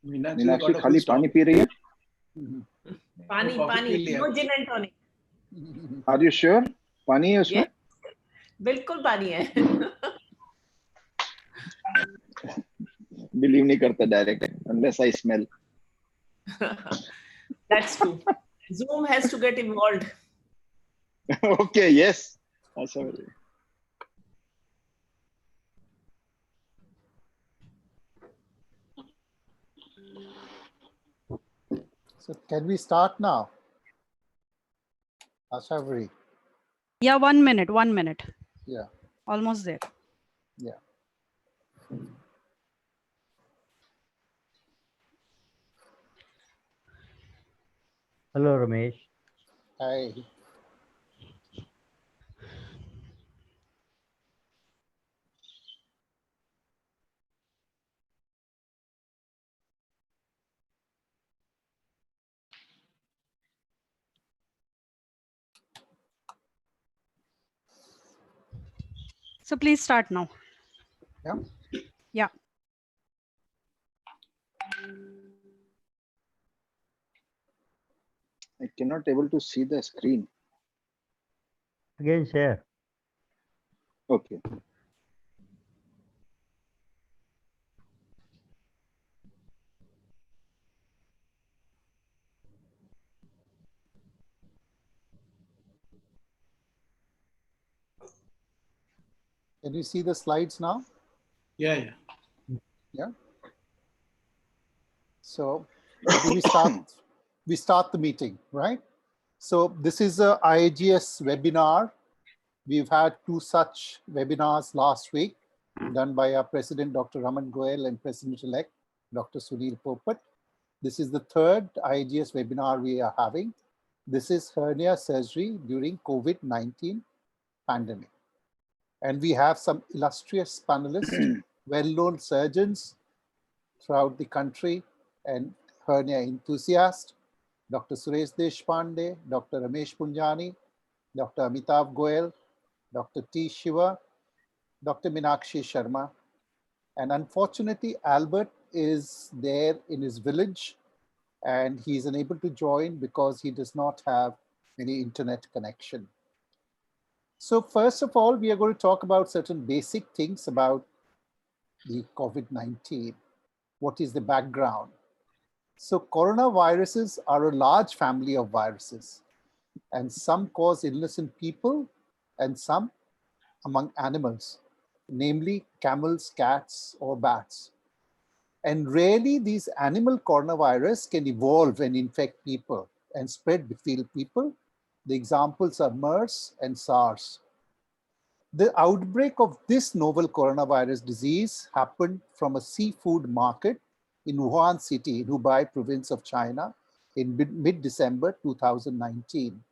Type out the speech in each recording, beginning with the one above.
मीनाक्षी खाली पानी पी रही है. पानी, no gin and tonic. Are you sure? पानी है उसमें? बिल्कुल पानी है. Believe नहीं करता direct unless I smell. That's true. Zoom has to get involved. Okay, yes. So can we start now? Ashavari. Yeah, 1 minute, 1 minute. Yeah. Almost there. Yeah. Hello, Ramesh. Hi. So please start now. Yeah. Yeah. I cannot able to see the screen. Again, share. Okay. Can you see the slides now? Yeah. Yeah. So we start the meeting, right? So this is a IAGS webinar. We've had 2 such webinars last week done by our President, Dr. Raman Goel, and President-elect, Dr. Sunil Popat. This is the 3rd IAGS webinar we are having. This is hernia surgery during COVID-19 pandemic. And we have some illustrious panelists, well-known surgeons throughout the country and hernia enthusiasts, Dr. Suresh Deshpande, Dr. Ramesh Punjani, Dr. Amitav Goel, Dr. T. Shiva, Dr. Meenakshi Sharma. And unfortunately, Albert is there in his village and he's unable to join because he does not have any internet connection. So first of all, we are going to talk about certain basic things about the COVID-19. What is the background? So coronaviruses are a large family of viruses, and some cause illness in people and some among animals, namely camels, cats, or bats. And rarely these animal coronavirus can evolve and infect people and spread between people. The examples are MERS and SARS. The outbreak of this novel coronavirus disease happened from a seafood market in Wuhan city, in Hubei province of China in mid-December 2019.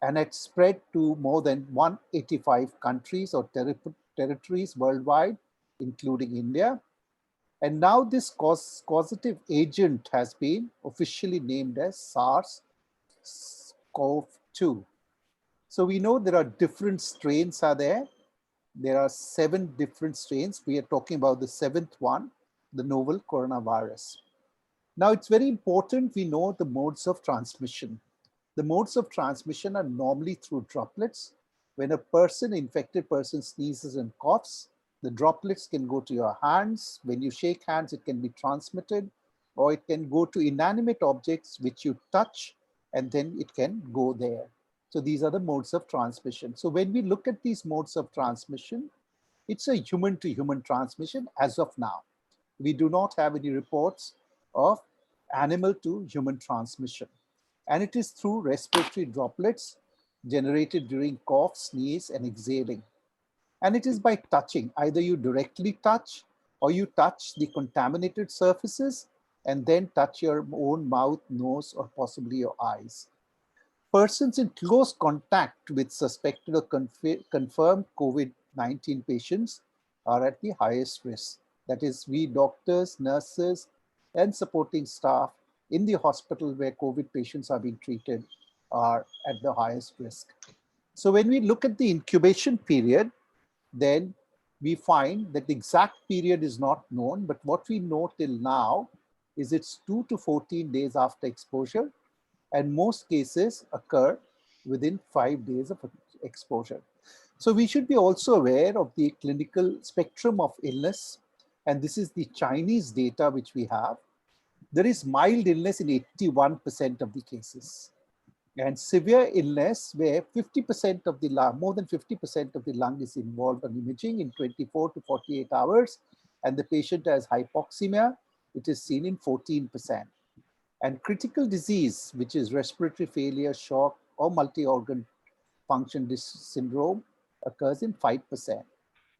And it spread to more than 185 countries or territories worldwide, including India. And now this causative agent has been officially named as SARS-CoV-2. So we know there are different strains are there. There are 7 different strains. We are talking about the 7th one, the novel coronavirus. Now it's very important we know the modes of transmission. The modes of transmission are normally through droplets. When a infected person sneezes and coughs, the droplets can go to your hands. When you shake hands, it can be transmitted, or it can go to inanimate objects which you touch, and then it can go there. So these are the modes of transmission. So when we look at these modes of transmission, it's a human-to-human transmission as of now. We do not have any reports of animal-to-human transmission. And it is through respiratory droplets generated during cough, sneeze, and exhaling. And it is by touching. Either you directly touch or you touch the contaminated surfaces and then touch your own mouth, nose, or possibly your eyes. Persons in close contact with suspected or confirmed COVID-19 patients are at the highest risk. That is, we doctors, nurses, and supporting staff in the hospital where COVID patients are being treated are at the highest risk. So when we look at the incubation period, then we find that the exact period is not known, but what we know till now is it's 2 to 14 days after exposure, and most cases occur within 5 days of exposure. So we should be also aware of the clinical spectrum of illness, and this is the Chinese data which we have. There is mild illness in 81% of the cases, and severe illness where 50% of the lung, more than 50% of the lung is involved on imaging in 24 to 48 hours, and the patient has hypoxemia, it is seen in 14%. And critical disease, which is respiratory failure, shock, or multi-organ function syndrome, occurs in 5%.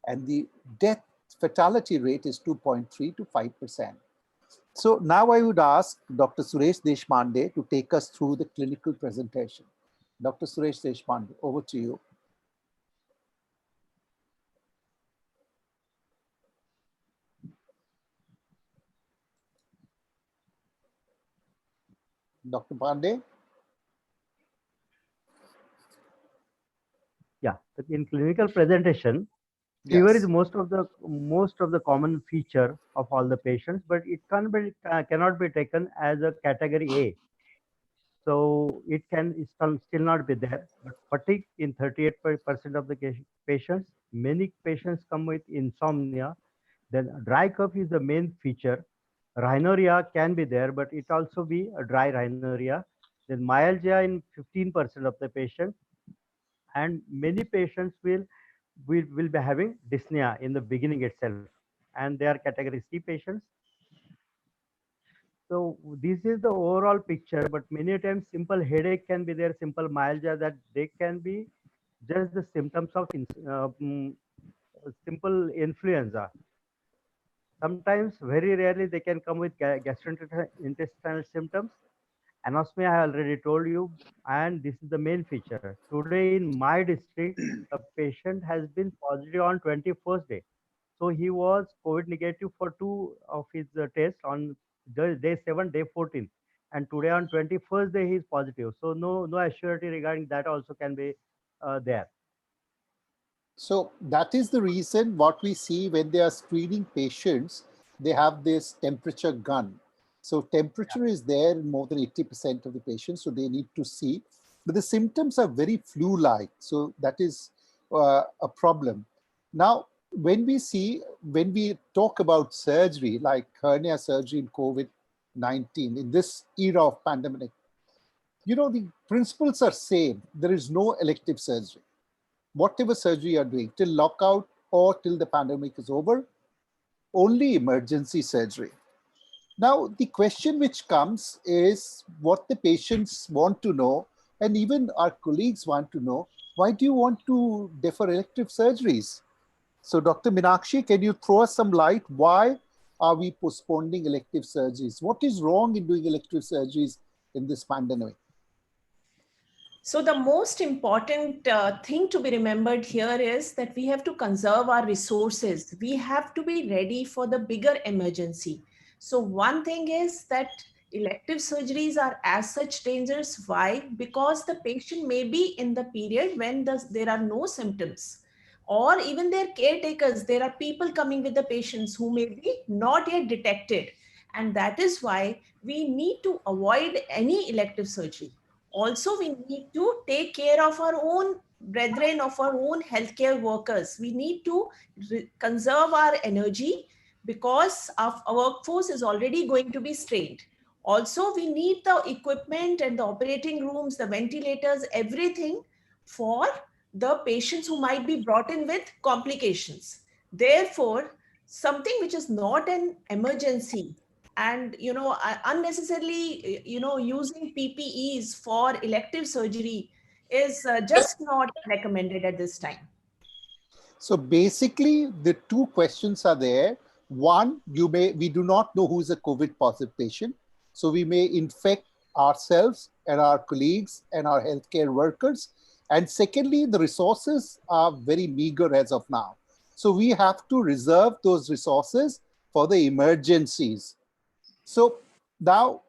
And the death fatality rate is 2.3 to 5%. So now I would ask Dr. Suresh Deshpande to take us through the clinical presentation. Dr. Suresh Deshpande, over to you. Dr. Pandey? Yeah, in clinical presentation, fever Yes. is most of the common feature of all the patients, but it cannot be taken as a category A. So it can still not be there. But fatigue in 38% of the patients. Many patients come with insomnia. Then dry cough is the main feature. Rhinorrhea can be there, but it also be a dry rhinorrhea. Then myalgia in 15% of the patients, and many patients will be having dyspnea in the beginning itself, and they are category C patients. So this is the overall picture, but many times simple headache can be there, simple myalgia, that they can be just the symptoms of simple influenza. Sometimes, very rarely, they can come with gastrointestinal symptoms. Anosmia, I already told you, and this is the main feature. Today in my district, a patient has been positive on 21st day. So he was COVID negative for 2 of his tests on day 7, day 14. And today on 21st day, he is positive. So no assurity regarding that also can be there. So that is the reason what we see when they are screening patients, they have this temperature gun. So temperature is there in more than 80% of the patients, so they need to see. But the symptoms are very flu-like, so that is a problem. Now, when we talk about surgery, like hernia surgery in COVID-19, in this era of pandemic, the principles are same. There is no elective surgery. Whatever surgery you're doing, till lockout or till the pandemic is over, only emergency surgery. Now, the question which comes is what the patients want to know, and even our colleagues want to know, why do you want to defer elective surgeries? So Dr. Meenakshi, can you throw us some light? Why are we postponing elective surgeries? What is wrong in doing elective surgeries in this pandemic? So the most important thing to be remembered here is that we have to conserve our resources. We have to be ready for the bigger emergency. So one thing is that elective surgeries are as such dangerous. Why? Because the patient may be in the period when there are no symptoms, or even their caretakers. There are people coming with the patients who may be not yet detected. And that is why we need to avoid any elective surgery. Also, we need to take care of our own brethren, of our own healthcare workers. We need to conserve our energy because our workforce is already going to be strained. Also, we need the equipment and the operating rooms, the ventilators, everything for the patients who might be brought in with complications. Therefore, something which is not an emergency, and unnecessarily using PPEs for elective surgery is just not recommended at this time. So basically, the two questions are there. One, we do not know who is a COVID positive patient, so we may infect ourselves and our colleagues and our healthcare workers. And secondly, the resources are very meager as of now. So we have to reserve those resources for the emergencies. So now,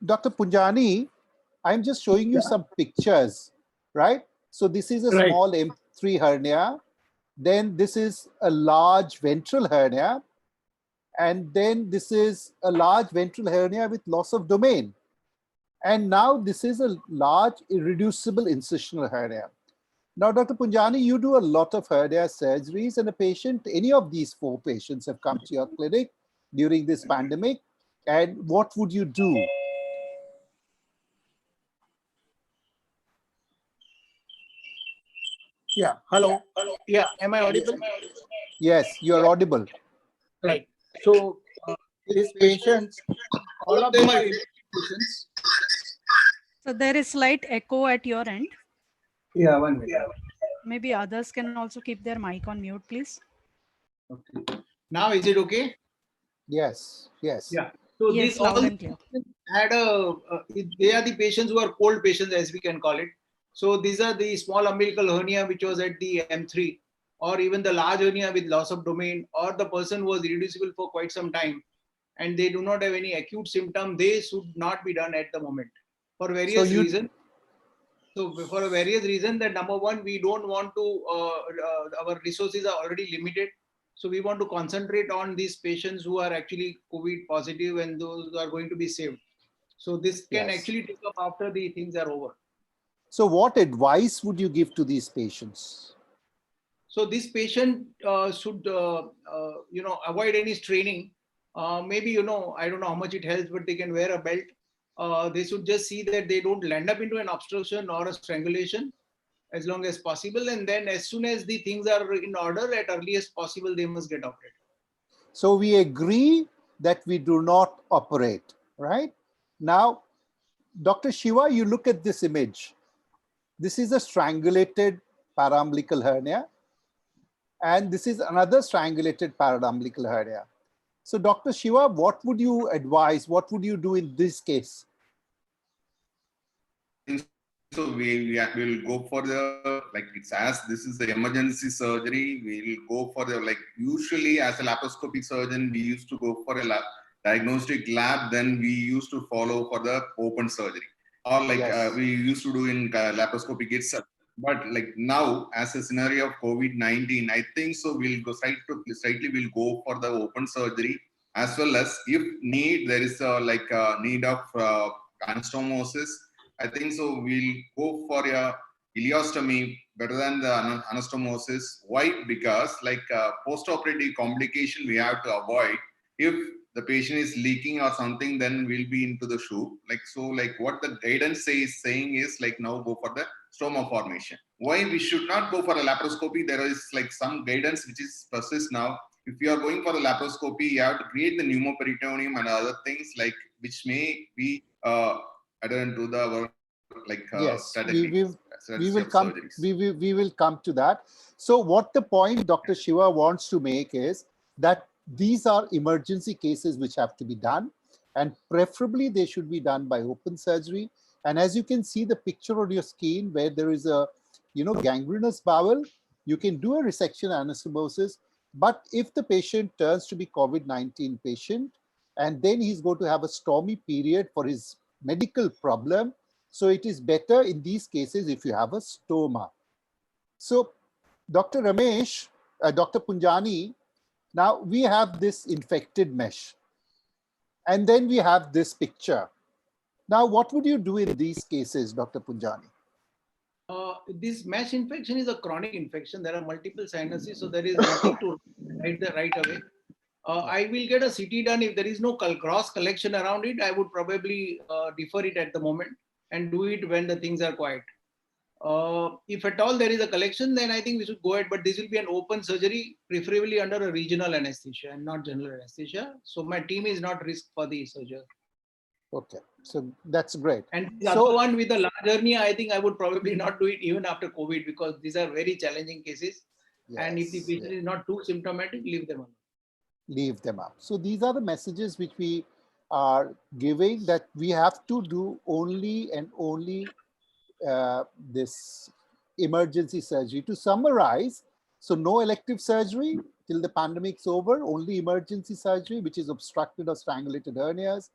Dr. Punjani, I'm just showing you some pictures, right? So this is a small M3 hernia. Then this is a large ventral hernia. And then this is a large ventral hernia with loss of domain. And now this is a large irreducible incisional hernia. Now, Dr. Punjani, you do a lot of hernia surgeries, and a patient, any of these 4 patients have come to your clinic during this pandemic. And what would you do? Yeah, hello. Yeah, am I audible? Yes, you are audible. Right. So these patients, all of them are patients. So there is slight echo at your end. Yeah, 1 minute. Maybe others can also keep their mic on mute, please. Okay. Now is it okay? Yes, yes. Yeah. So Yes, these all loud and clear. had they are the patients who are cold patients, as we can call it. So these are the small umbilical hernia which was at the M3, or even the large hernia with loss of domain, or the person was irreducible for quite some time and they do not have any acute symptom. They should not be done at the moment for various reasons. So for various reasons, that number one, we don't want to, our resources are already limited. So we want to concentrate on these patients who are actually COVID positive and those who are going to be saved. So this can Yes. actually take up after the things are over. So what advice would you give to these patients? So this patient should, avoid any straining. Maybe, I don't know how much it helps, but they can wear a belt. They should just see that they don't land up into an obstruction or a strangulation as long as possible. And then as soon as the things are in order, at earliest possible, they must get operated. So we agree that we do not operate, right? Now, Dr. Shiva, you look at this image. This is a strangulated paraumbilical hernia. And this is another strangulated paraumbilical hernia. So Dr. Shiva, what would you advise? What would you do in this case? So we will go for the, like it's as this is the emergency surgery, we will go for the, like usually as a laparoscopic surgeon, we used to go for a diagnostic lab, then we used to follow for the open surgery. Or like Yes. we used to do in laparoscopic itself. But like now, as a scenario of COVID-19, I think so we'll go slightly we'll go for the open surgery, as well as if need, there is a like a need of anastomosis. I think so we'll go for a ileostomy better than the anastomosis. Why? Because like post-operative complication we have to avoid. If the patient is leaking or something, then we'll be into the shoe. Like so, like what the guidance saying is like now go for the stoma formation. Why we should not go for a laparoscopy? There is like some guidance which is persists now. If you are going for the laparoscopy, you have to create the pneumoperitoneum and other things like which may be adherent to the like Yes, strategy. we will come to that. So what the point Dr. Shiva wants to make is that these are emergency cases which have to be done, and preferably they should be done by open surgery. And as you can see the picture on your screen where there is a gangrenous bowel, you can do a resection anastomosis. But if the patient turns to be COVID-19 patient, and then he's going to have a stormy period for his medical problem, so it is better in these cases if you have a stoma. So Dr. Ramesh, Dr. Punjani, now we have this infected mesh, and then we have this picture. Now, what would you do in these cases, Dr. Punjani? This mesh infection is a chronic infection. There are multiple sinuses, so there is nothing to write right away. I will get a CT done. If there is no cross collection around it, I would probably defer it at the moment and do it when the things are quiet. If at all there is a collection, then I think we should go ahead, but this will be an open surgery, preferably under a regional anesthesia and not general anesthesia. So my team is not risk for the surgery. Okay, so that's great. And the other one with the large hernia, I think I would probably not do it even after COVID, because these are very challenging cases. Yes, and if the patient is not too symptomatic, leave them alone. Leave them out. So these are the messages which we are giving, that we have to do only and only this emergency surgery. To summarize, so no elective surgery till the pandemic's over, only emergency surgery, which is obstructed or strangulated hernias,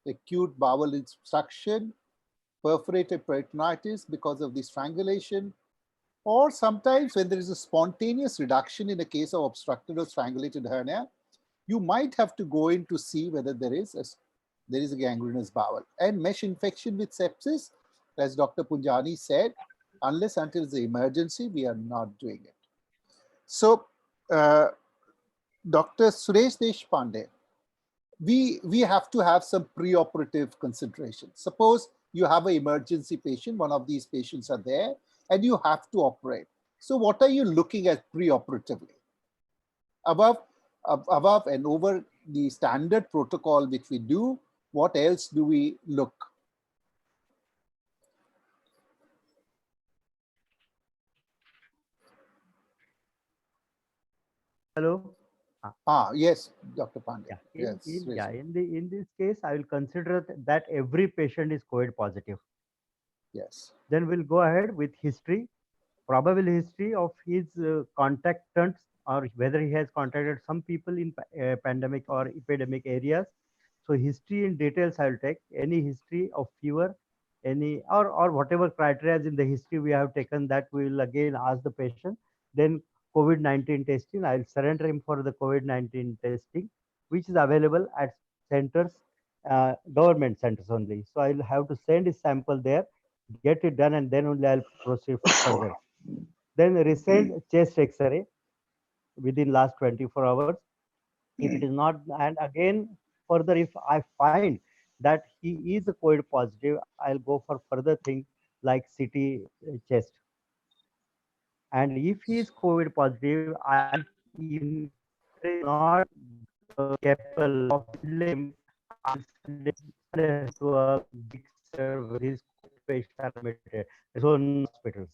acute bowel obstruction, perforated peritonitis because of the strangulation, or sometimes when there is a spontaneous reduction in a case of obstructed or strangulated hernia, you might have to go in to see whether there is a gangrenous bowel. And mesh infection with sepsis, as Dr. Punjani said, unless until it's an emergency, we are not doing it. So, Dr. Suresh Deshpande, we have to have some preoperative consideration. Suppose you have an emergency patient, one of these patients are there, and you have to operate. So what are you looking at preoperatively? Above and over the standard protocol which we do, what else do we look? Hello. Yes, Dr. Pandey. Yeah. Yes. In this case, I will consider that every patient is COVID positive. Yes. Then we'll go ahead with history, probable history of his contactants, or whether he has contacted some people in pandemic or epidemic areas. So history in details I'll take, any history of fever, any or whatever criteria in the history we have taken, that we will again ask the patient. Then COVID-19 testing, I'll surrender him for the COVID-19 testing, which is available at centers, government centers only. So I'll have to send his sample there, get it done, and then only I'll proceed further. Then recent chest X-ray within last 24 hours. If it is not, and again further, if I find that he is COVID positive, I'll go for further things like CT chest. And if he is COVID positive, I in not capable of handling him, I'll send him to a big center where his patients are admitted, so hospitals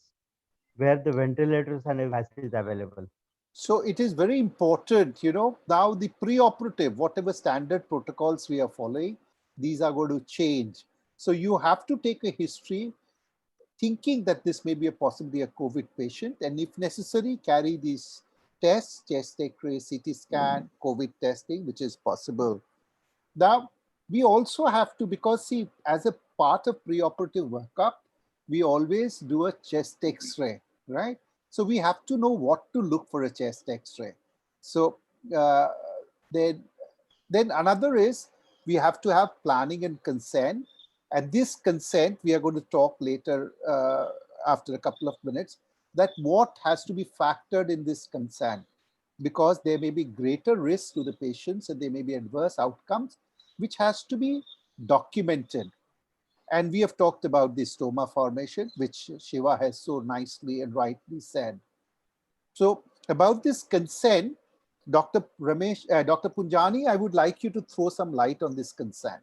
where the ventilators and facilities is available. So it is very important, now the preoperative, whatever standard protocols we are following, these are going to change. So you have to take a history thinking that this may be possibly a COVID patient, and if necessary, carry these tests, chest X-ray, CT scan, COVID testing, which is possible. Now, we also have to, because see, as a part of preoperative workup, we always do a chest X-ray, right? So we have to know what to look for a chest X-ray. So then another is we have to have planning and consent. And this consent, we are going to talk later after a couple of minutes, that what has to be factored in this consent, because there may be greater risk to the patients and there may be adverse outcomes, which has to be documented. And we have talked about the stoma formation, which Shiva has so nicely and rightly said. So about this consent, Dr. Punjani, I would like you to throw some light on this consent.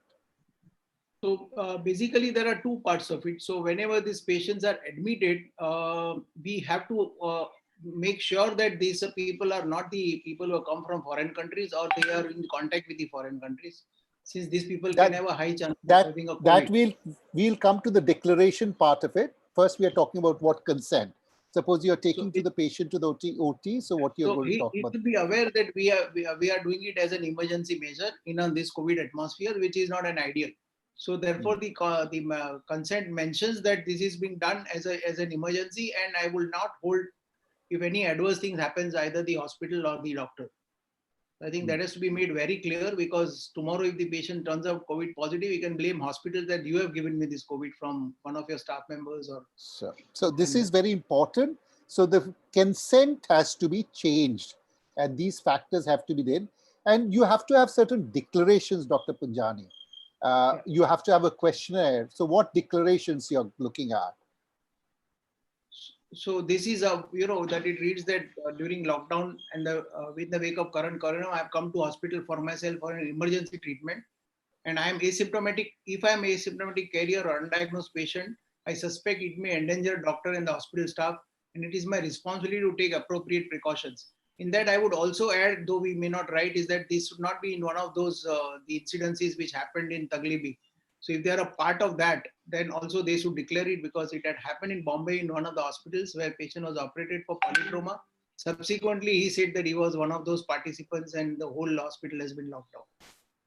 So basically, there are two parts of it. So whenever these patients are admitted, we have to make sure that these people are not the people who come from foreign countries, or they are in contact with the foreign countries, since these people can have a high chance of having a COVID. That we'll come to the declaration part of it. First, we are talking about what consent. Suppose you are taking the patient to the OT. So what you're going to talk about? He should be aware that we are doing it as an emergency measure in this COVID atmosphere, which is not an ideal. So therefore, the consent mentions that this is being done as an emergency, and I will not hold if any adverse things happens, either the hospital or the doctor. I think that has to be made very clear, because tomorrow if the patient turns out COVID positive, you can blame hospital that you have given me this COVID from one of your staff members. Or so this is very important. So the consent has to be changed, and these factors have to be there. And you have to have certain declarations, Dr. Punjani. You have to have a questionnaire. So what declarations you're looking at? So this is that it reads that during lockdown and with the wake of current corona, I have come to hospital for myself for an emergency treatment, and I am asymptomatic. If I am asymptomatic carrier or undiagnosed patient, I suspect it may endanger doctor and the hospital staff, and it is my responsibility to take appropriate precautions. In that, I would also add, though we may not write, is that this should not be in one of those the incidences which happened in Taglibi. So if they are a part of that, then also they should declare it, because it had happened in Bombay in one of the hospitals where patient was operated for polytrauma. Subsequently, he said that he was one of those participants and the whole hospital has been locked down.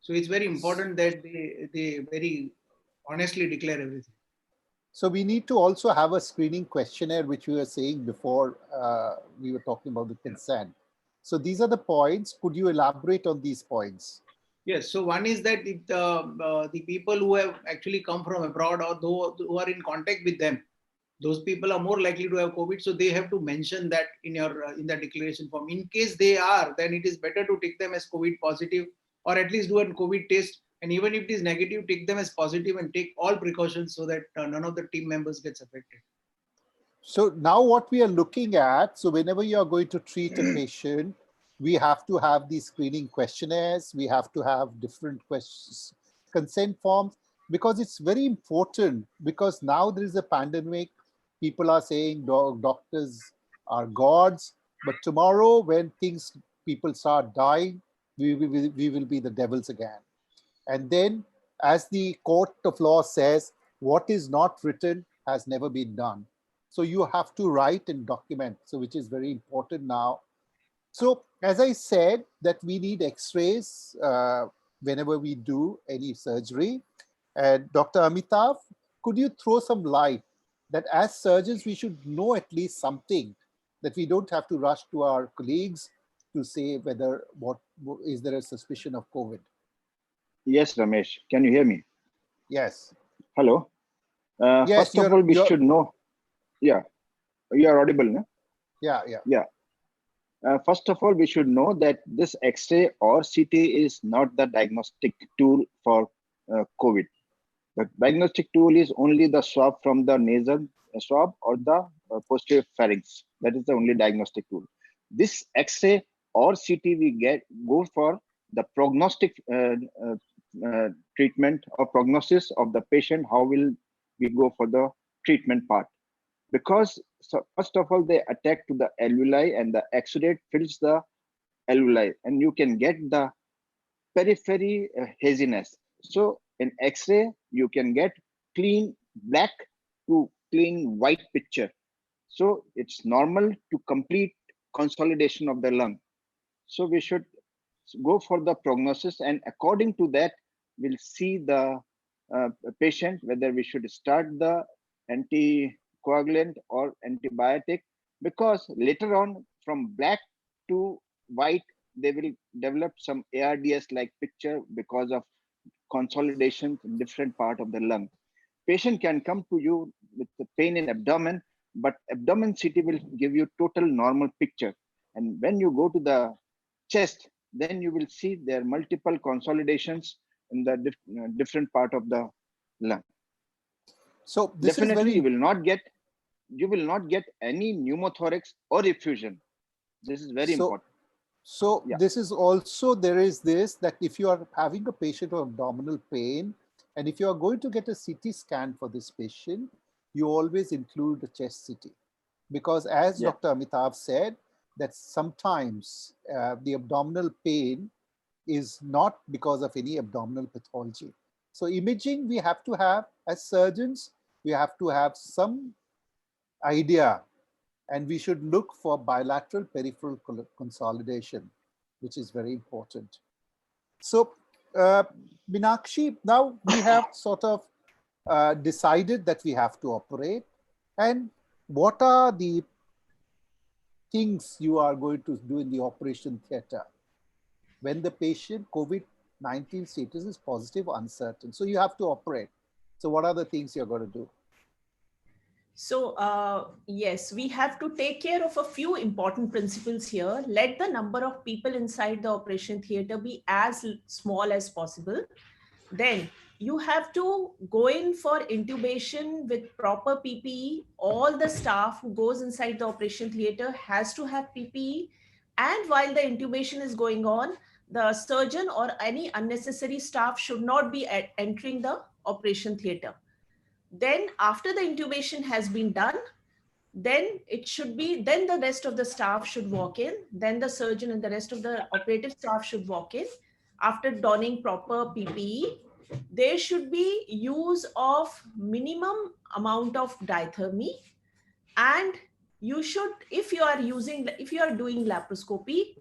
So it's very important that they very honestly declare everything. So we need to also have a screening questionnaire, which we were saying before we were talking about the consent. So these are the points. Could you elaborate on these points? Yes. So one is that if the people who have actually come from abroad or who are in contact with them, those people are more likely to have COVID. So they have to mention that in your in the declaration form. In case they are, then it is better to take them as COVID positive, or at least do a COVID test. And even if it is negative, take them as positive and take all precautions so that none of the team members gets affected. So now what we are looking at, so whenever you are going to treat a patient, we have to have these screening questionnaires, we have to have different questions, consent forms, because it's very important, because now there is a pandemic, people are saying doctors are gods, but tomorrow when people start dying, we will be the devils again. And then, as the court of law says, what is not written has never been done. So you have to write and document, so which is very important now. So as I said, that we need x-rays whenever we do any surgery. And Dr. Amitav, could you throw some light that as surgeons, we should know at least something, that we don't have to rush to our colleagues to say whether is there a suspicion of COVID? Yes, Ramesh. Can you hear me? Yes. Hello. Yes, First of all, we should know. Yeah, you are audible, no? Yeah. First of all, we should know that this X-ray or CT is not the diagnostic tool for COVID. The diagnostic tool is only the swab from the nasal swab or the posterior pharynx. That is the only diagnostic tool. This X-ray or CT we go for the prognostic treatment or prognosis of the patient. How will we go for the treatment part? Because first of all, they attack to the alveoli and the exudate fills the alveoli and you can get the periphery haziness. So in X-ray, you can get clean black to clean white picture. So it's normal to complete consolidation of the lung. So we should go for the prognosis, and according to that, we'll see the patient whether we should start the anticoagulant or antibiotic, because later on from black to white, they will develop some ARDS like picture because of consolidation in different part of the lung. Patient can come to you with the pain in abdomen, but abdomen CT will give you total normal picture. And when you go to the chest, then you will see there are multiple consolidations in the different part of the lung. So this definitely is you will not get any pneumothorax or effusion. This is very important. So this is also, there is this, that if you are having a patient of abdominal pain, and if you are going to get a CT scan for this patient, you always include a chest CT. Because as Dr. Amitav said, that sometimes the abdominal pain is not because of any abdominal pathology. So imaging, we have to have, as surgeons, we have to have some idea, and we should look for bilateral peripheral consolidation, which is very important. So Meenakshi, now we have sort of decided that we have to operate. And what are the things you are going to do in the operation theater when the patient COVID-19 status is positive, uncertain? So you have to operate. So what are the things you're going to do? So yes, we have to take care of a few important principles here. Let the number of people inside the operation theater be as small as possible. Then you have to go in for intubation with proper PPE. All the staff who goes inside the operation theater has to have PPE. And while the intubation is going on, the surgeon or any unnecessary staff should not be entering the operation theater. Then after the intubation has been done, then the rest of the staff should walk in. Then the surgeon and the rest of the operative staff should walk in. After donning proper PPE, there should be use of minimum amount of diathermy. And you should, if you are doing laparoscopy,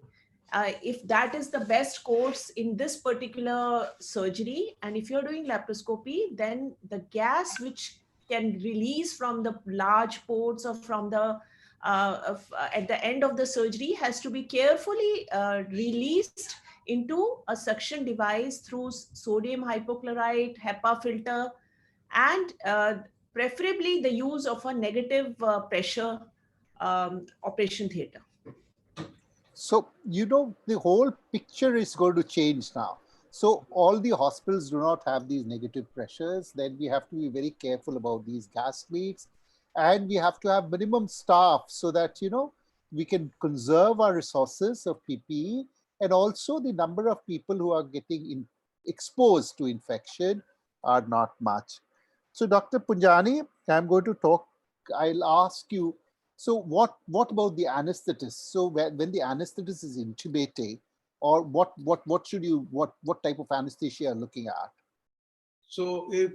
if that is the best course in this particular surgery, and if you're doing laparoscopy, then the gas which can release from the large ports or from the at the end of the surgery has to be carefully released into a suction device through sodium hypochlorite, HEPA filter, and preferably the use of a negative pressure operation theater. So, you know, the whole picture is going to change now. So all the hospitals do not have these negative pressures. Then we have to be very careful about these gas leaks. And we have to have minimum staff so that, you know, we can conserve our resources of PPE, and also the number of people who are getting exposed to infection are not much. So Dr. Punjani, I'm going to talk, I'll ask you, so what about the anesthetist? So when the anesthetist is intubating, or what type of anesthesia are you looking at? So if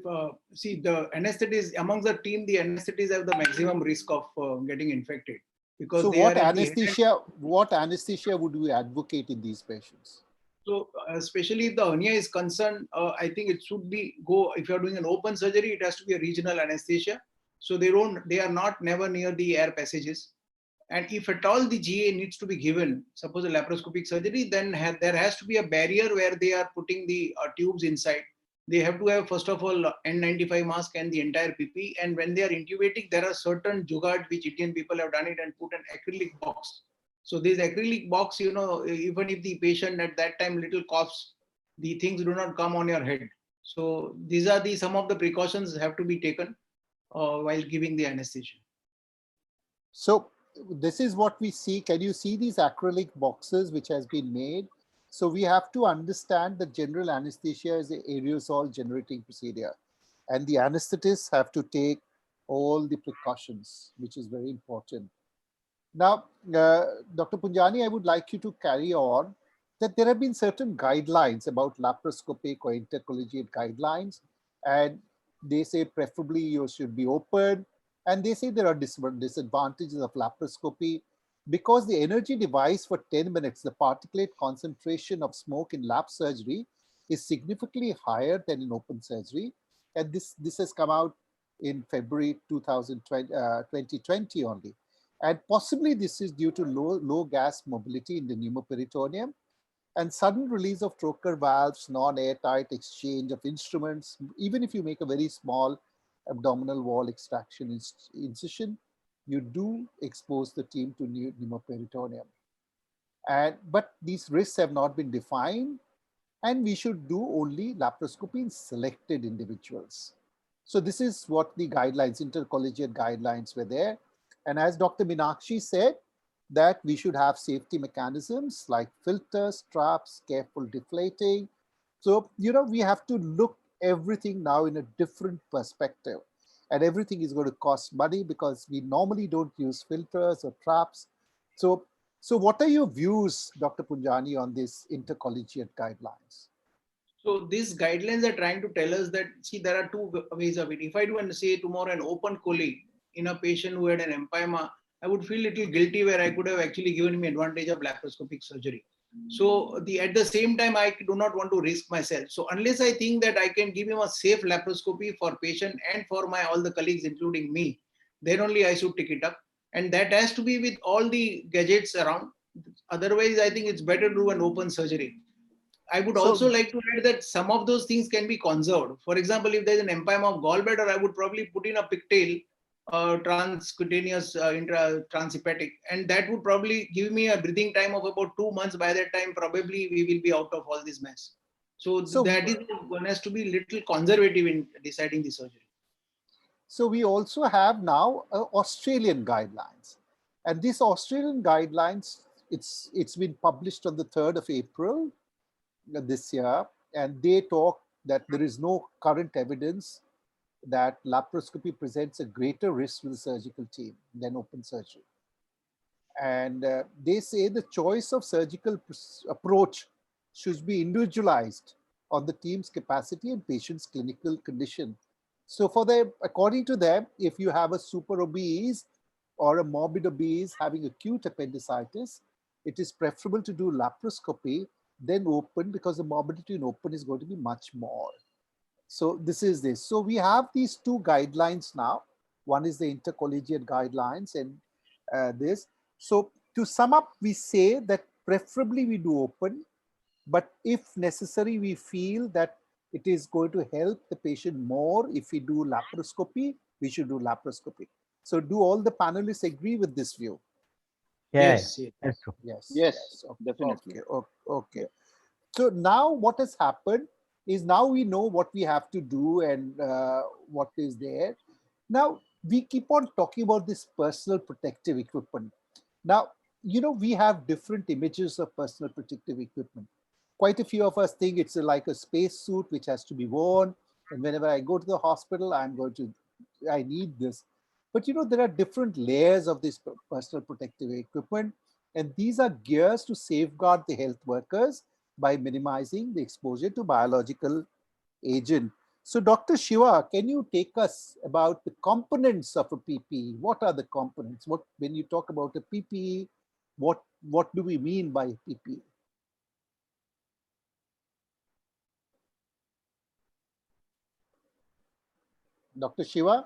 see, the anesthetists amongst the team, the anesthetists have the maximum risk of getting infected, because So they what are at the head end. what anesthesia would we advocate in these patients? So especially if the hernia is concerned, I think it should be if you're doing an open surgery, it has to be a regional anesthesia. So they are not never near the air passages. And if at all the GA needs to be given, suppose a laparoscopic surgery, then there has to be a barrier where they are putting the tubes inside. They have to have, first of all, N95 mask and the entire PP. And when they are intubating, there are certain jugaad which Indian people have done it and put an acrylic box. So this acrylic box, you know, even if the patient at that time little coughs, the things do not come on your head. So these are some of the precautions have to be taken while giving the anesthesia. So this is what we see. Can you see these acrylic boxes which has been made? So we have to understand that general anesthesia is an aerosol generating procedure, and the anesthetists have to take all the precautions, which is very important. Now, Dr. Punjani, I would like you to carry on that there have been certain guidelines about laparoscopic or intercollegiate guidelines, and they say preferably you should be open, and they say there are disadvantages of laparoscopy because the energy device for 10 minutes, the particulate concentration of smoke in lap surgery is significantly higher than in open surgery. And this has come out in February 2020 only. And possibly this is due to low gas mobility in the pneumoperitoneum and sudden release of trocar valves, non-airtight exchange of instruments. Even if you make a very small abdominal wall extraction incision, you do expose the team to pneumoperitoneum. But these risks have not been defined, and we should do only laparoscopy in selected individuals. So this is what the guidelines, intercollegiate guidelines were there. And as Dr. Meenakshi said, that we should have safety mechanisms like filters, straps, careful deflating. So, you know, we have to look everything now in a different perspective. And everything is going to cost money because we normally don't use filters or traps. So what are your views, Dr. Punjani, on these intercollegiate guidelines? So these guidelines are trying to tell us that, see, there are two ways of it. If I do say tomorrow an open chole in a patient who had an empyema, I would feel a little guilty where I could have actually given him advantage of laparoscopic surgery. So at the same time, I do not want to risk myself. So unless I think that I can give him a safe laparoscopy for patient and for all the colleagues, including me, then only I should take it up. And that has to be with all the gadgets around. Otherwise, I think it's better to do an open surgery. I would also like to add that some of those things can be conserved. For example, if there's an empyema of gallbladder, I would probably put in a pigtail, transcutaneous transhepatic, and that would probably give me a breathing time of about 2 months. By that time, probably we will be out of all this mess. So that is, one has to be little conservative in deciding the surgery. So we also have now Australian guidelines, and these Australian guidelines, it's been published on the 3rd of April this year, and they talk that there is no current evidence that laparoscopy presents a greater risk to the surgical team than open surgery. And they say the choice of surgical approach should be individualized on the team's capacity and patient's clinical condition. So according to them, if you have a super obese or a morbid obese having acute appendicitis, it is preferable to do laparoscopy than open, because the morbidity in open is going to be much more. So this is this. So we have these two guidelines now. One is the intercollegiate guidelines, and this. So to sum up, we say that preferably we do open, but if necessary, we feel that it is going to help the patient more if we do laparoscopy, we should do laparoscopy. So do all the panelists agree with this view? Yeah, Yes, yes. that's true. Yes. Yes, Okay, definitely. Okay. So now what has happened is now we know what we have to do and what is there. Now we keep on talking about this personal protective equipment. Now, you know, we have different images of personal protective equipment. Quite a few of us think it's like a space suit which has to be worn. And whenever I go to the hospital, I need this. But you know, there are different layers of this personal protective equipment. And these are gears to safeguard the health workers by minimizing the exposure to biological agent. So Dr. Shiva, can you take us about the components of a PPE? What are the components? When you talk about a PPE, what do we mean by PPE? Dr. Shiva?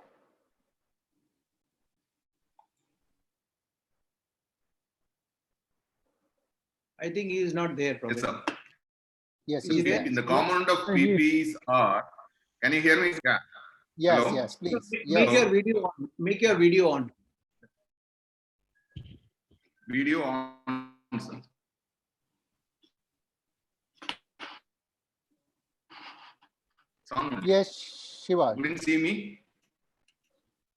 I think he is not there, Yes, probably. sir. Yes, Is he's he there? there. In the component of He- PPEs are, can you hear me? Yeah. Yes, Hello? yes, please. Make Yes. your video on. Make your video on. Video on, sir. Sound? Yes, Shiva. You didn't see me?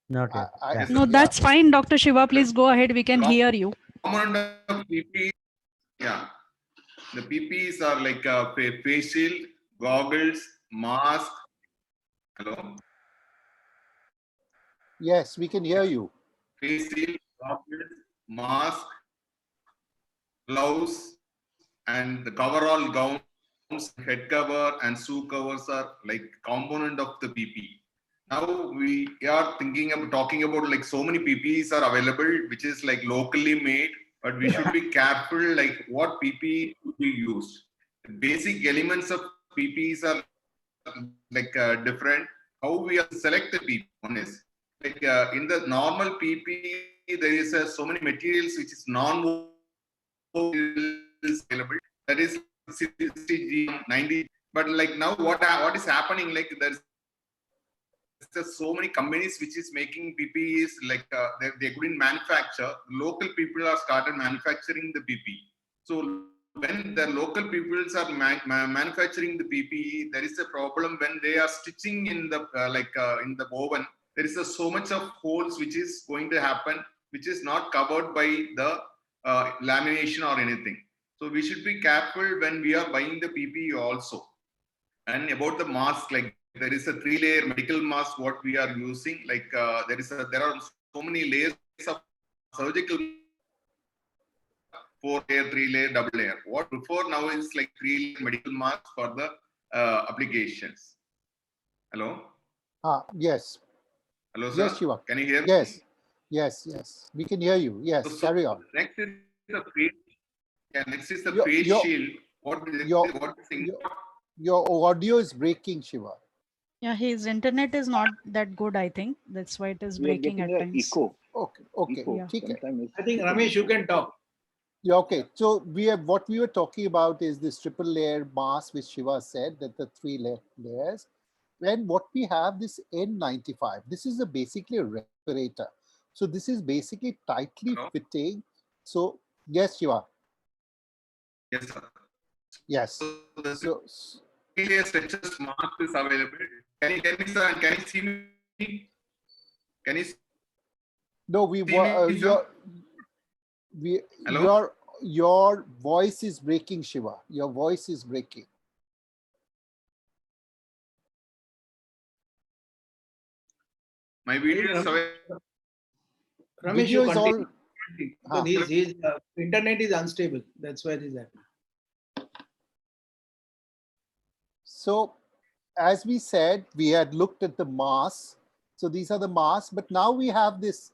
Not yet. Yeah. No, that's fine, Dr. Shiva. Please go ahead. We can hear you. Component of PPE, yeah. The PPEs are like face shield, goggles, mask. Hello? Yes, we can hear you. Face shield, goggles, mask, gloves, and the coverall gowns, head cover, and shoe covers are like component of the PPE. Now we are thinking of talking about like so many PPEs are available, which is like locally made, but we should be careful like what PPE to be used. The basic elements of PPEs are like different. How we are select the PPE. One is like in the normal PPE, there is so many materials which is non available. That is 60 90. But like now, what is happening? Like there's so many companies which is making PPEs like they couldn't manufacture. Local people are started manufacturing the PPE. So when the local peoples are manufacturing the PPE, there is a problem when they are stitching in the in the woven. There is so much of holes which is going to happen, which is not covered by the lamination or anything. So we should be careful when we are buying the PPE also. And about the mask, like there is a 3-layer medical mask what we are using. Like there are so many layers of surgical 4-layer, 3-layer, double layer. What before now is like 3-layer medical mask for the applications. Hello. Yes. Hello, sir. Yes, Shiva. Can you hear me? Yes. We can hear you. Yes, So carry on. Next is the face. Yeah, next is the Your- face your- shield. your- What thing? Your audio is breaking, Shiva. Yeah, his internet is not that good, I think. That's why it is We are breaking getting at an times. echo. Okay. Echo. Yeah. ठीक है. Sometimes I think Ramesh, you can talk. Yeah, okay. So what we were talking about is this triple layer mask, which Shiva said that the 3 layers. And what we have this N95. This is basically a respirator. So this is basically tightly Hello? fitting. So yes, Shiva. Yes, sir. Yes. So the So 3-layer stretches mask is available. Can you hear me, sir? And can you see me? Can you see no, me, sir? Hello? your voice is breaking, Shiva. Your voice is breaking. My video is available. Ramesh, Video you is all. continue. Because his internet is unstable. That's why this is happening. So as we said, we had looked at the masks. So these are the masks, but now we have this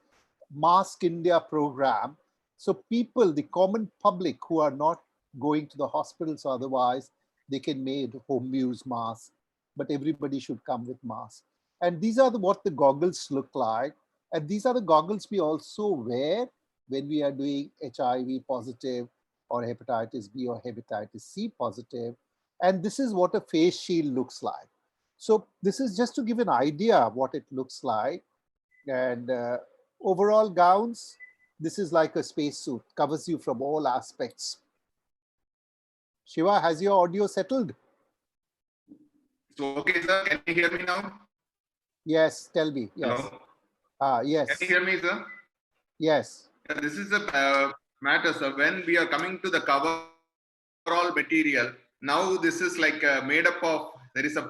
Mask India program. So people, the common public who are not going to the hospitals or otherwise, they can make home use masks, but everybody should come with masks. And these are what the goggles look like. And these are the goggles we also wear when we are doing HIV positive or hepatitis B or hepatitis C positive. And this is what a face shield looks like. So this is just to give an idea of what it looks like. And overall gowns, this is like a spacesuit, covers you from all aspects. Shiva, has your audio settled? So, okay, sir, can you hear me now? Yes, tell me. Yes. Hello? Yes. Can you hear me, sir? Yes. This is the matter, sir. When we are coming to the coverall material, now this is like made up of, there is a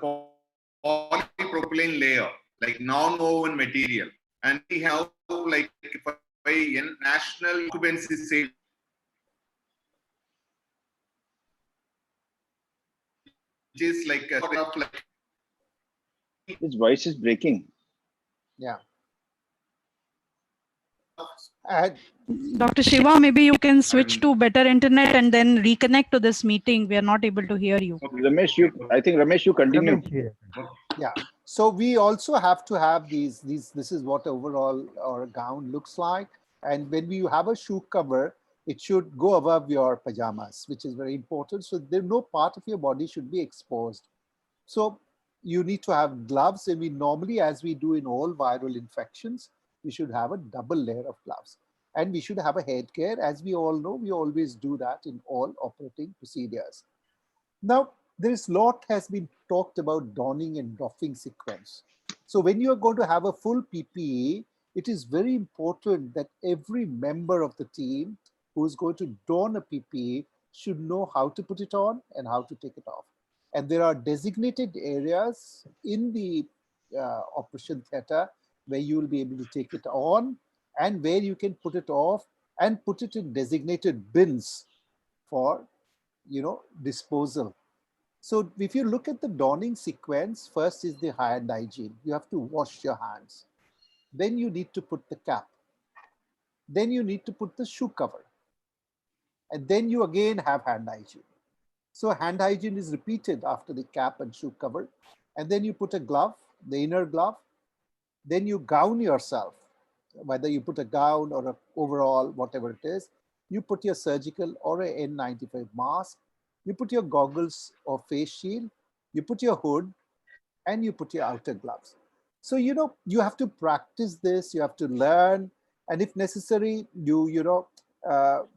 polypropylene layer, like non-woven material. And we have like in national occupancy sale, which is like a sort of like His voice is breaking. Yeah. And Dr. Shiva, maybe you can switch to better internet and then reconnect to this meeting. We are not able to hear you. Ramesh, I think Ramesh, you continue. Ramesh here. yeah, so we also have to have these, this is what overall our gown looks like. And when you have a shoe cover, it should go above your pajamas, which is very important. So there no part of your body should be exposed. So you need to have gloves. And we normally, as we do in all viral infections, we should have a double layer of gloves. And we should have a headgear. As we all know, we always do that in all operating procedures. Now, there is lot has been talked about donning and doffing sequence. So when you are going to have a full PPE, it is very important that every member of the team who is going to don a PPE should know how to put it on and how to take it off. And there are designated areas in the operation theater where you will be able to take it on and where you can put it off and put it in designated bins for, disposal. So if you look at the donning sequence, first is the hand hygiene. You have to wash your hands. Then you need to put the cap. Then you need to put the shoe cover. And then you again have hand hygiene. So hand hygiene is repeated after the cap and shoe cover. And then you put a glove, the inner glove. Then you gown yourself, whether you put a gown or an overall, whatever it is. You put your surgical or a N95 mask. You put your goggles or face shield. You put your hood and you put your outer gloves. So, you have to practice this. You have to learn. And if necessary, you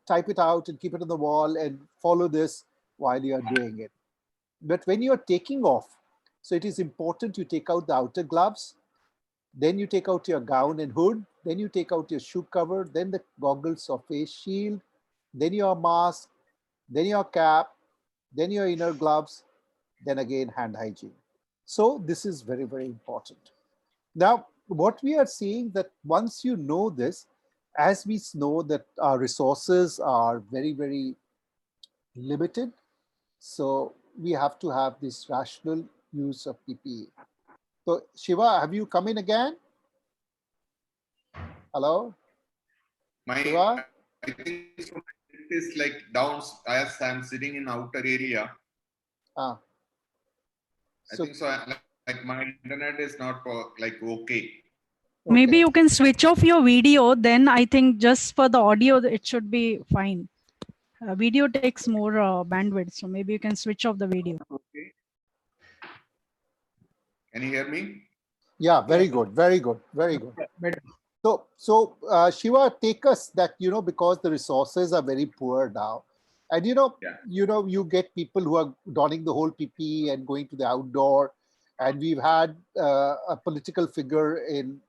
type it out and keep it on the wall and follow this while you are doing it. But when you are taking off, so it is important you take out the outer gloves, then you take out your gown and hood, then you take out your shoe cover, then the goggles or face shield, then your mask, then your cap, then your inner gloves, then again hand hygiene. So this is very, very important. Now, what we are seeing that once you know this, as we know that our resources are very, very limited, so we have to have this rational use of PPE. So Shiva, have you come in again? Hello? Shiva? I think so. It is like down as I'm sitting in outer area. I think so. Like my internet is not like okay. Maybe you can switch off your video. Then I think just for the audio, it should be fine. Video takes more bandwidth, so maybe you can switch off the video. Okay. Can you hear me? Yeah, very good, very good, very good. So Shiva, take us that, because the resources are very poor now. And, you get people who are donning the whole PPE and going to the outdoor. And we've had a political figure in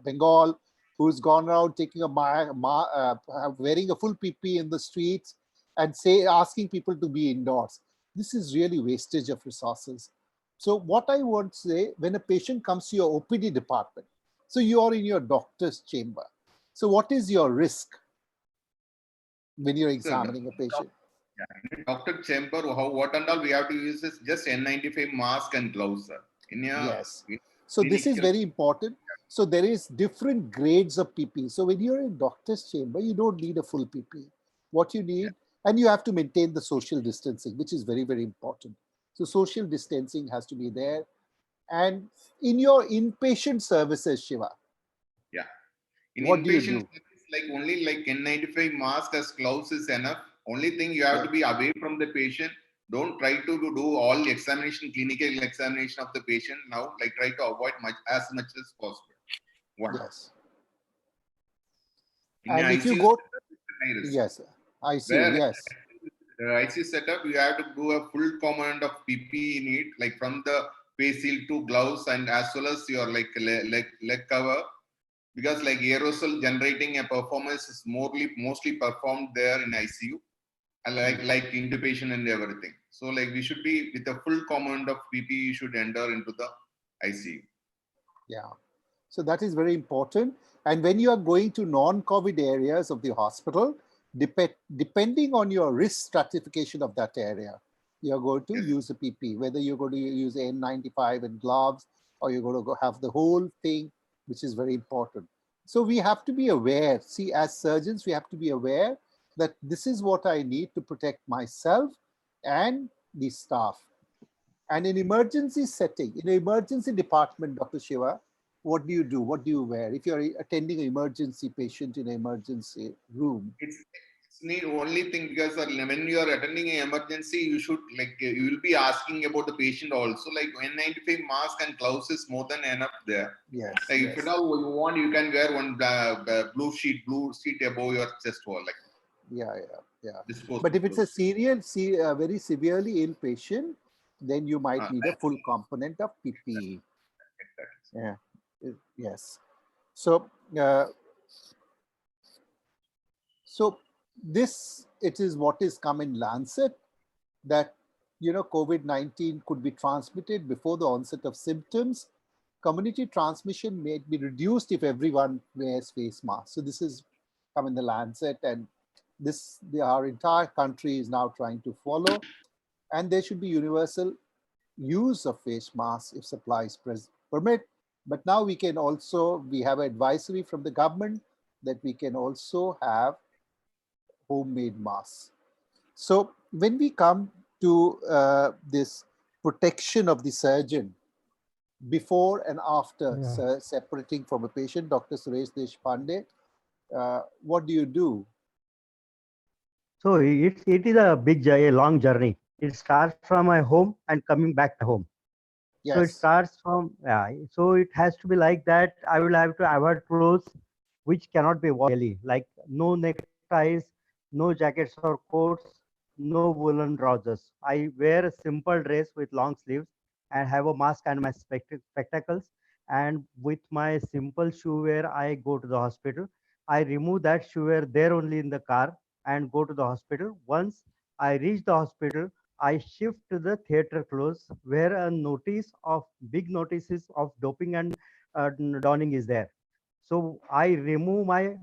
Bengal who's gone around taking wearing a full PPE in the streets and asking people to be indoors. This is really wastage of resources. So what I want to say, when a patient comes to your OPD department, so you are in your doctor's chamber. So what is your risk when you're examining a patient? Yeah, in doctor chamber, what and all we have to use is just N95 mask and gloves, sir. Yes. So this is very important. So there is different grades of PPE. So when you're in doctor's chamber, you don't need a full PPE. What you need, and you have to maintain the social distancing, which is very, very important. So social distancing has to be there. And in your inpatient services, Shiva, yeah, in what do you inpatient do? like only like N95 mask as gloves is enough. Only thing you have to be away from the patient. Don't try to do all the examination, clinical examination of the patient now. Like try to avoid as much as possible. One. Yes. In And if you ICU, go, high risk. yes, I see. Where Yes. the ICU setup, you have to do a full component of PPE need, like from the face shield to gloves and as well as your like leg cover, because like aerosol generating a performance is mostly performed there in ICU, and like intubation and everything. So like we should be with a full component of PPE, you should enter into the ICU. Yeah. So that is very important. And when you are going to non-COVID areas of the hospital, depending on your risk stratification of that area, you're going to use a PPE, whether you're going to use N95 and gloves, or you're going to go have the whole thing, which is very important. So we have to be aware. See, as surgeons, we have to be aware that this is what I need to protect myself and the staff. And in emergency setting, in an emergency department, Dr. Shiva, what do you do? What do you wear? If you're attending an emergency patient in an emergency room. It's need only thing because when you are attending an emergency, you should like you will be asking about the patient also. Like N95 mask and gloves is more than enough there. Yes. Like Yes. if at all you want, you can wear one blue sheet above your chest wall. Like Yeah. disposable But if it's clothes. a very severely ill patient, then you might need a full component of PPE. Yeah. Yes. So, this, it is what is come in Lancet, that, COVID-19 could be transmitted before the onset of symptoms. Community transmission may be reduced if everyone wears face masks. So this is come in the Lancet, and our entire country is now trying to follow. And there should be universal use of face masks if supplies permit. But now we have advisory from the government that we can also have homemade masks. So when we come to this protection of the surgeon before and after separating from a patient, Dr. Suresh Deshpande, what do you do? So it is a long journey. It starts from my home and coming back to home. Yes. So it starts from, so it has to be like that. I will have to avoid clothes which cannot be worn daily, like no neckties, no jackets or coats, no woolen trousers. I wear a simple dress with long sleeves and have a mask and my spectacles. And with my simple shoe wear, I go to the hospital. I remove that shoe wear there only in the car and go to the hospital. Once I reach the hospital, I shift to the theater clothes where a big notices of doping and donning is there. So I remove my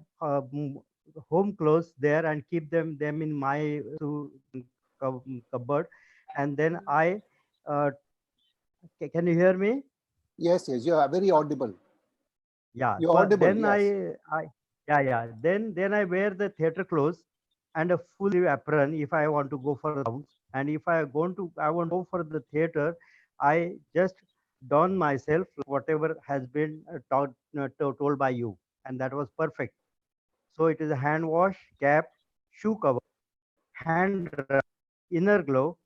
home clothes there and keep them in my cupboard, and then I can you hear me? Yes, you are very audible. Yeah. You're So audible. then Yes. Then I wear the theater clothes and a full apron if I want to go for the rounds. And if I want to go for the theater, I just don myself whatever has been told by you, and that was perfect. So it is a hand wash, cap, shoe cover, hand rub, inner glove,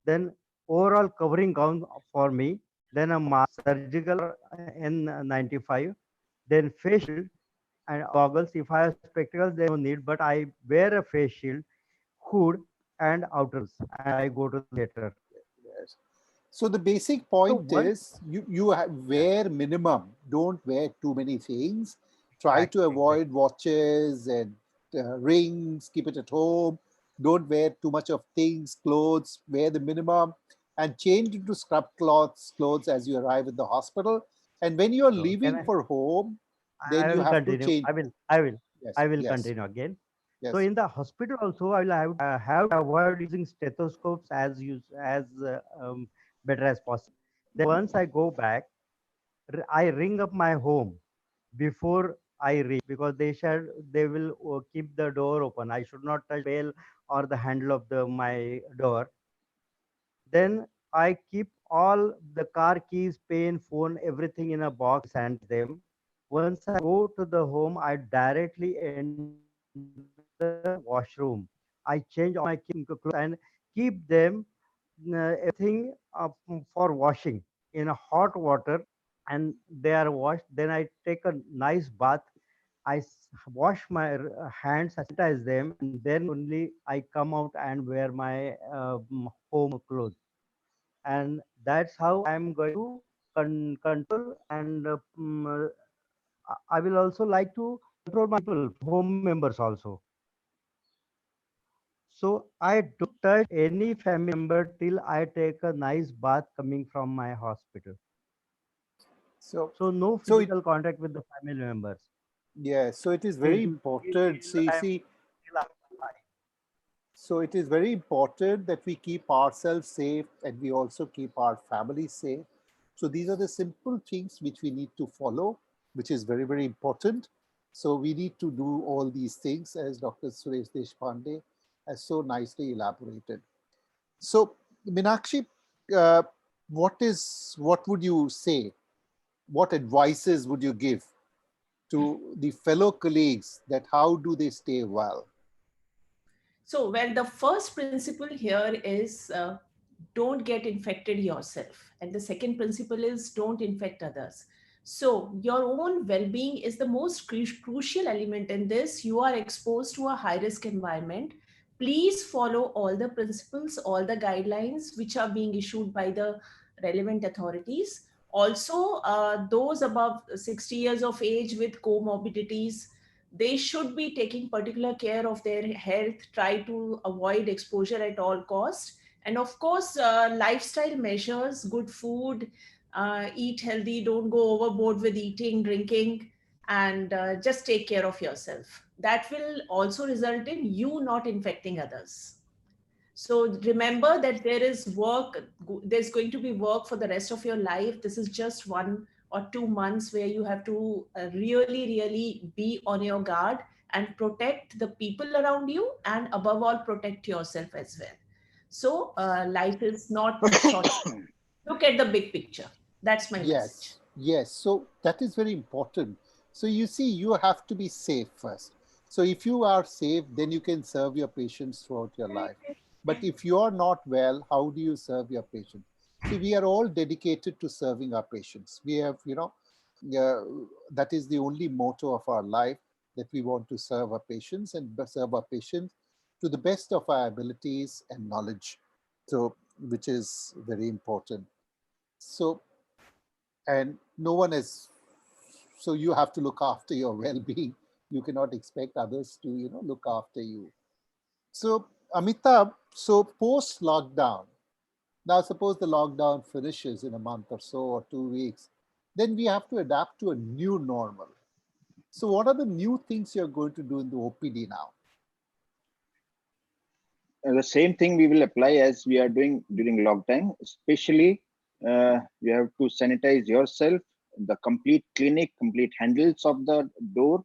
then overall covering gown for me, then a mask, surgical N95, then face shield and goggles. If I have spectacles, they don't need, but I wear a face shield, hood, and outers, and I go to the theater. Yes. So the basic point is wear minimum. Don't wear too many things. Try to avoid watches and rings. Keep it at home. Don't wear too much of things, clothes. Wear the minimum and change into scrub clothes as you arrive at the hospital. And when you're leaving for home, then you have to change. I will continue again. Yes. So in the hospital also, I will have to avoid using stethoscopes as better as possible. Then once I go back, I ring up my home before I reach, because they will keep the door open. I should not touch bell or the handle of my door. Then I keep all the car keys, pen, phone, everything in a box and them. Once I go to the home, I directly enter the washroom. I change all my clothes and keep them everything for washing in a hot water, and they are washed. Then I take a nice bath. Wash my hands, I sanitize them, and then only I come out and wear my home clothes. And that's how I'm going to control and I will also like to control my people, home members also. So I don't touch any family member till I take a nice bath coming from my hospital. So, So no so it, physical contact with the family members yeah, so it is till very till, important. till So you I'm see, till I'm alive. so it is very important that we keep ourselves safe and we also keep our families safe. So these are the simple things which we need to follow, which is very, very important. So we need to do all these things as Dr. Suresh Deshpande has so nicely elaborated. So Minakshi, uh, what would you say? What advices would you give to the fellow colleagues that how do they stay well? So, well, the first principle here is don't get infected yourself. And the second principle is don't infect others. So, your own well being is the most crucial element in this. You are exposed to a high risk environment. Please follow all the principles, all the guidelines which are being issued by the relevant authorities. Also, those above 60 years of age with comorbidities, they should be taking particular care of their health, try to avoid exposure at all costs. And of course, lifestyle measures, good food, eat healthy, don't go overboard with eating, drinking, and just take care of yourself. That will also result in you not infecting others. So remember that there's going to be work for the rest of your life. This is just 1 or 2 months where you have to really, really be on your guard and protect the people around you, and above all, protect yourself as well. So life is not short. Look at the big picture. That's my message. Yes, yes. So that is very important. So you see, you have to be safe first. So if you are safe, then you can serve your patients throughout your life. But if you are not well, how do you serve your patients? See, we are all dedicated to serving our patients. We have, that is the only motto of our life, that we want to serve our patients and serve our patients to the best of our abilities and knowledge. So, which is very important. So, and no one is, so you have to look after your well-being. You cannot expect others to look after you. So Amitabh, so post lockdown, now suppose the lockdown finishes in a month or so or 2 weeks, then we have to adapt to a new normal. So what are the new things you're going to do in the OPD now? The same thing we will apply as we are doing during lockdown. Especially, you have to sanitize yourself, the complete clinic, complete handles of the door.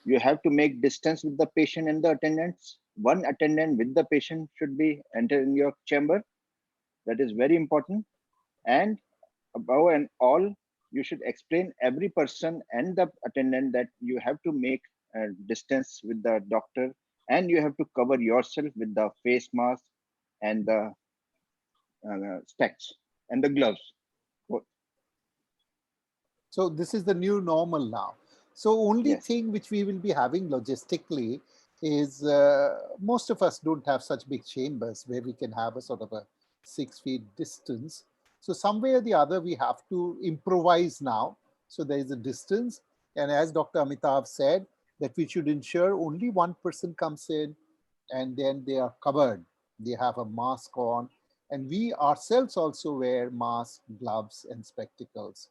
You have to make distance with the patient and the attendants. One attendant with the patient should be entering your chamber. That is very important. And above and all, you should explain every person and the attendant that you have to make distance with the doctor, and you have to cover yourself with the face mask and the specs and the gloves. So this is the new normal now. So only Yes. thing which we will be having logistically is most of us don't have such big chambers where we can have a sort of a 6 feet distance. So some way or the other, we have to improvise now. So there is a distance. And as Dr. Amitabh said, that we should ensure only one person comes in and then they are covered. They have a mask on. And we ourselves also wear masks, gloves, and spectacles,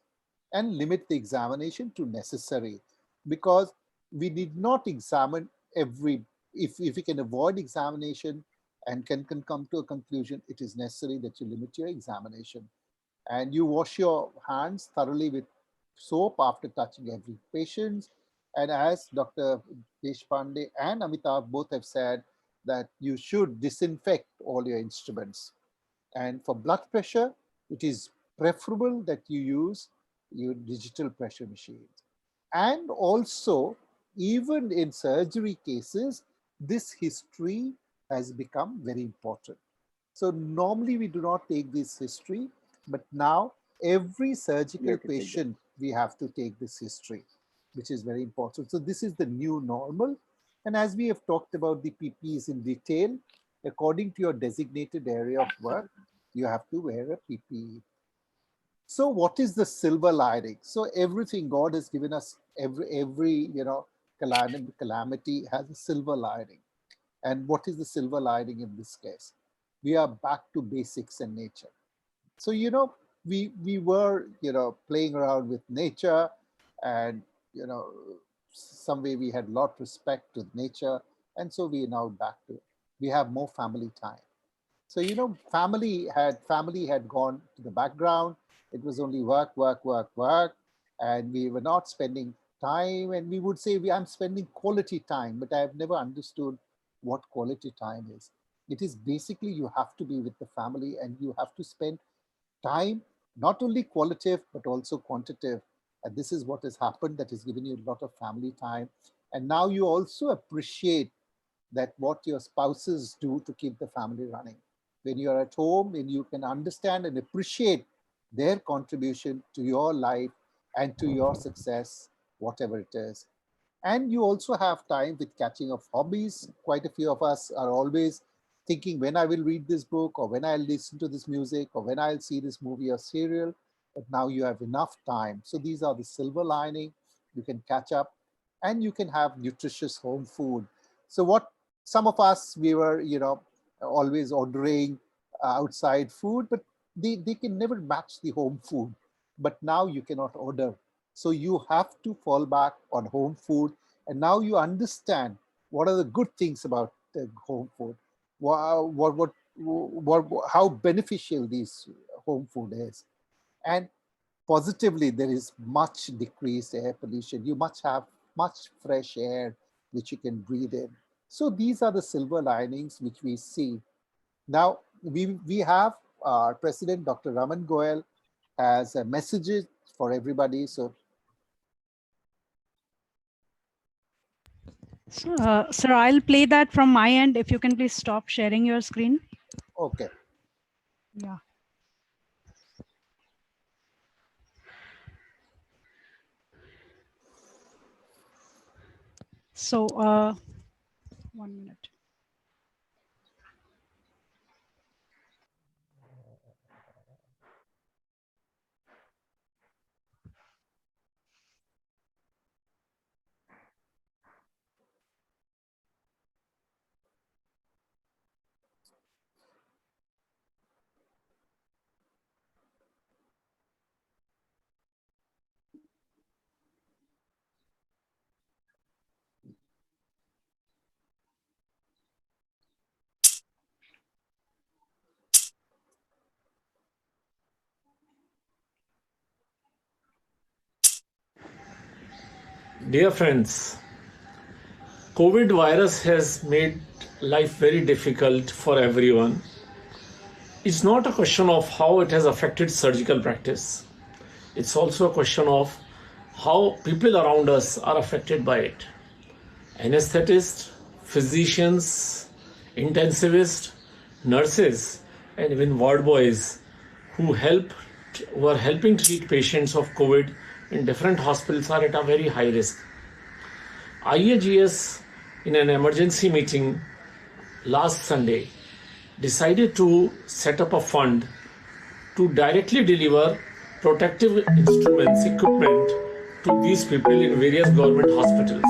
and limit the examination to necessary, because we did not examine every, if we can avoid examination and can come to a conclusion, it is necessary that you limit your examination. And you wash your hands thoroughly with soap after touching every patient. And as Dr. Deshpande and Amitabh both have said, that you should disinfect all your instruments. And for blood pressure, it is preferable that you use your digital pressure machines. And also, even in surgery cases, this history has become very important. So normally we do not take this history, but now every surgical patient, we have to take this history, which is very important. So this is the new normal. And as we have talked about the PPEs in detail, according to your designated area of work, you have to wear a PPE. So what is the silver lining? So everything God has given us, every calamity has a silver lining. And what is the silver lining in this case? We are back to basics and nature. So, we were, playing around with nature, and, some way we had a lot of respect to nature. And so we are now back to it. We have more family time. So, family had gone to the background. It was only work, work, work, work. And we were not spending time. And we would say, I'm spending quality time, but I've never understood what quality time is. It is basically you have to be with the family, and you have to spend time, not only qualitative, but also quantitative. And this is what has happened, that has given you a lot of family time. And now you also appreciate that what your spouses do to keep the family running. When you're at home, and you can understand and appreciate their contribution to your life and to your success, whatever it is. And you also have time with catching of hobbies. Quite a few of us are always thinking when I will read this book, or when I'll listen to this music, or when I'll see this movie or serial. But now you have enough time. So these are the silver lining. You can catch up, and you can have nutritious home food. So what some of us, we were, always ordering outside food, but they can never match the home food. But now you cannot order. So you have to fall back on home food. And now you understand what are the good things about the home food. How beneficial this home food is. And positively, there is much decreased air pollution. You must have much fresh air which you can breathe in. So these are the silver linings which we see. Now, we have our president, Dr. Raman Goyal, has a message for everybody. So, sir, I'll play that from my end. If you can please stop sharing your screen. Okay. Yeah. So, 1 minute. Dear friends, COVID virus has made life very difficult for everyone. It's not a question of how it has affected surgical practice. It's also a question of how people around us are affected by it. Anesthetists, physicians, intensivists, nurses, and even ward boys who are helping treat patients of COVID in different hospitals are at a very high risk. IAGS, in an emergency meeting last Sunday, decided to set up a fund to directly deliver protective instruments, equipment to these people in various government hospitals.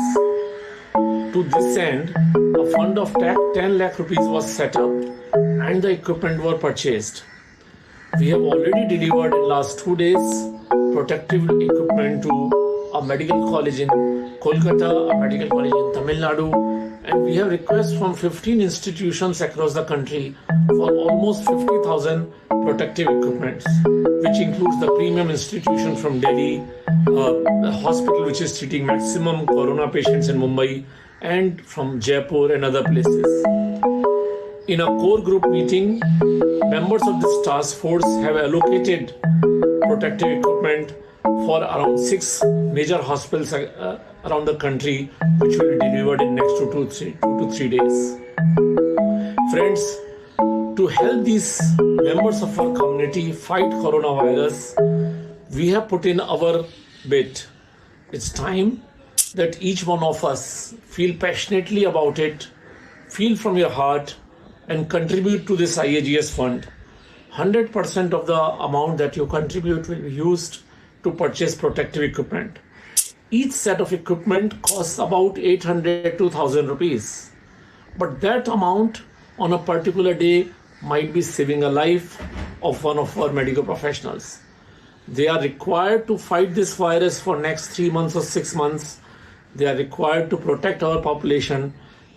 To this end, a fund of 10 lakh rupees was set up and the equipment were purchased. We have already delivered in last 2 days protective equipment to a medical college in Kolkata, a medical college in Tamil Nadu, and we have requests from 15 institutions across the country for almost 50,000 protective equipments, which includes the premium institution from Delhi, a hospital which is treating maximum corona patients in Mumbai, and from Jaipur and other places. In a core group meeting, members of this task force have allocated protective equipment for for around 6 major hospitals around the country, which will be delivered in next 2 to 3 days. Friends, to help these members of our community fight coronavirus, we have put in our bit. It's time that each one of us feel passionately about it, feel from your heart, and contribute to this IAGS fund. 100% of the amount that you contribute will be used to purchase protective equipment. Each set of equipment costs about 800 to 1,000 rupees. But that amount on a particular day might be saving a life of one of our medical professionals. They are required to fight this virus for next 3 months or 6 months. They are required to protect our population.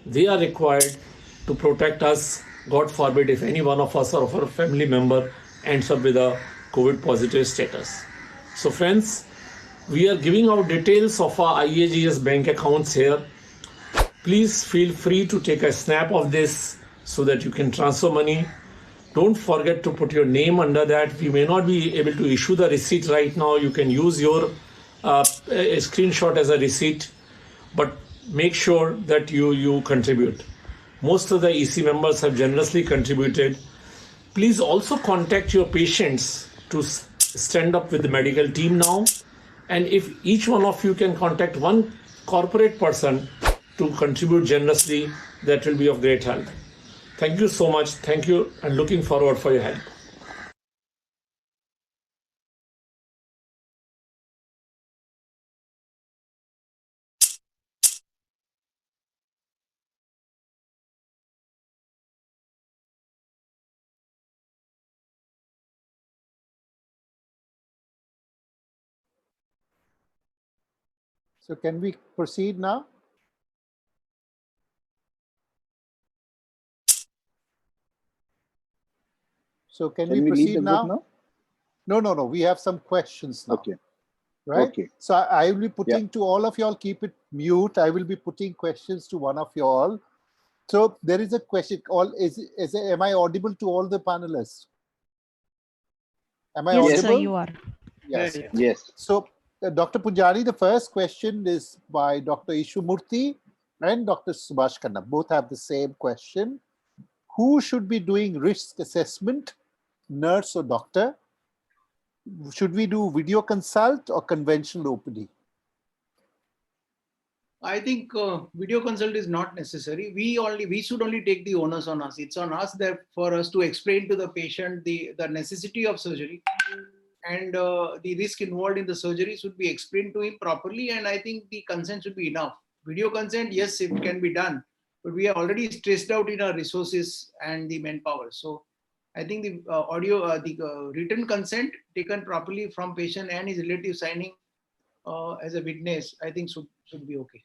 They are required to protect us, God forbid, if any one of us or of our family member ends up with a COVID positive status. So friends, we are giving out details of our IAGS bank accounts here. Please feel free to take a snap of this so that you can transfer money. Don't forget to put your name under that. We may not be able to issue the receipt right now. You can use your screenshot as a receipt, but make sure that you contribute. Most of the EC members have generously contributed. Please also contact your patients to stand up with the medical team now. And if each one of you can contact one corporate person to contribute generously, that will be of great help. Thank you so much. Thank you, and looking forward for your help. So can we proceed now? So can we leave proceed the now? group No, no, no. We have some questions now. Okay. Right? Okay. So I will be putting to all of y'all, keep it mute. I will be putting questions to one of y'all. So there is a question. Am I audible to all the panelists? Am I Yes, audible? sir, you are. Yes. Yes. So Dr. Punjari, the first question is by Dr. Ishu Murthy and Dr. Subhash Khanna. Both have the same question. Who should be doing risk assessment, nurse or doctor? Should we do video consult or conventional OPD? I think video consult is not necessary. We should only take the onus on us. It's on us that for us to explain to the patient the necessity of surgery and the risk involved in the surgery should be explained to him properly. And I think the consent should be enough. Video consent, yes, it can be done, but we are already stressed out in our resources and the manpower. So I think the written consent taken properly from patient and his relative signing as a witness, I think should be okay.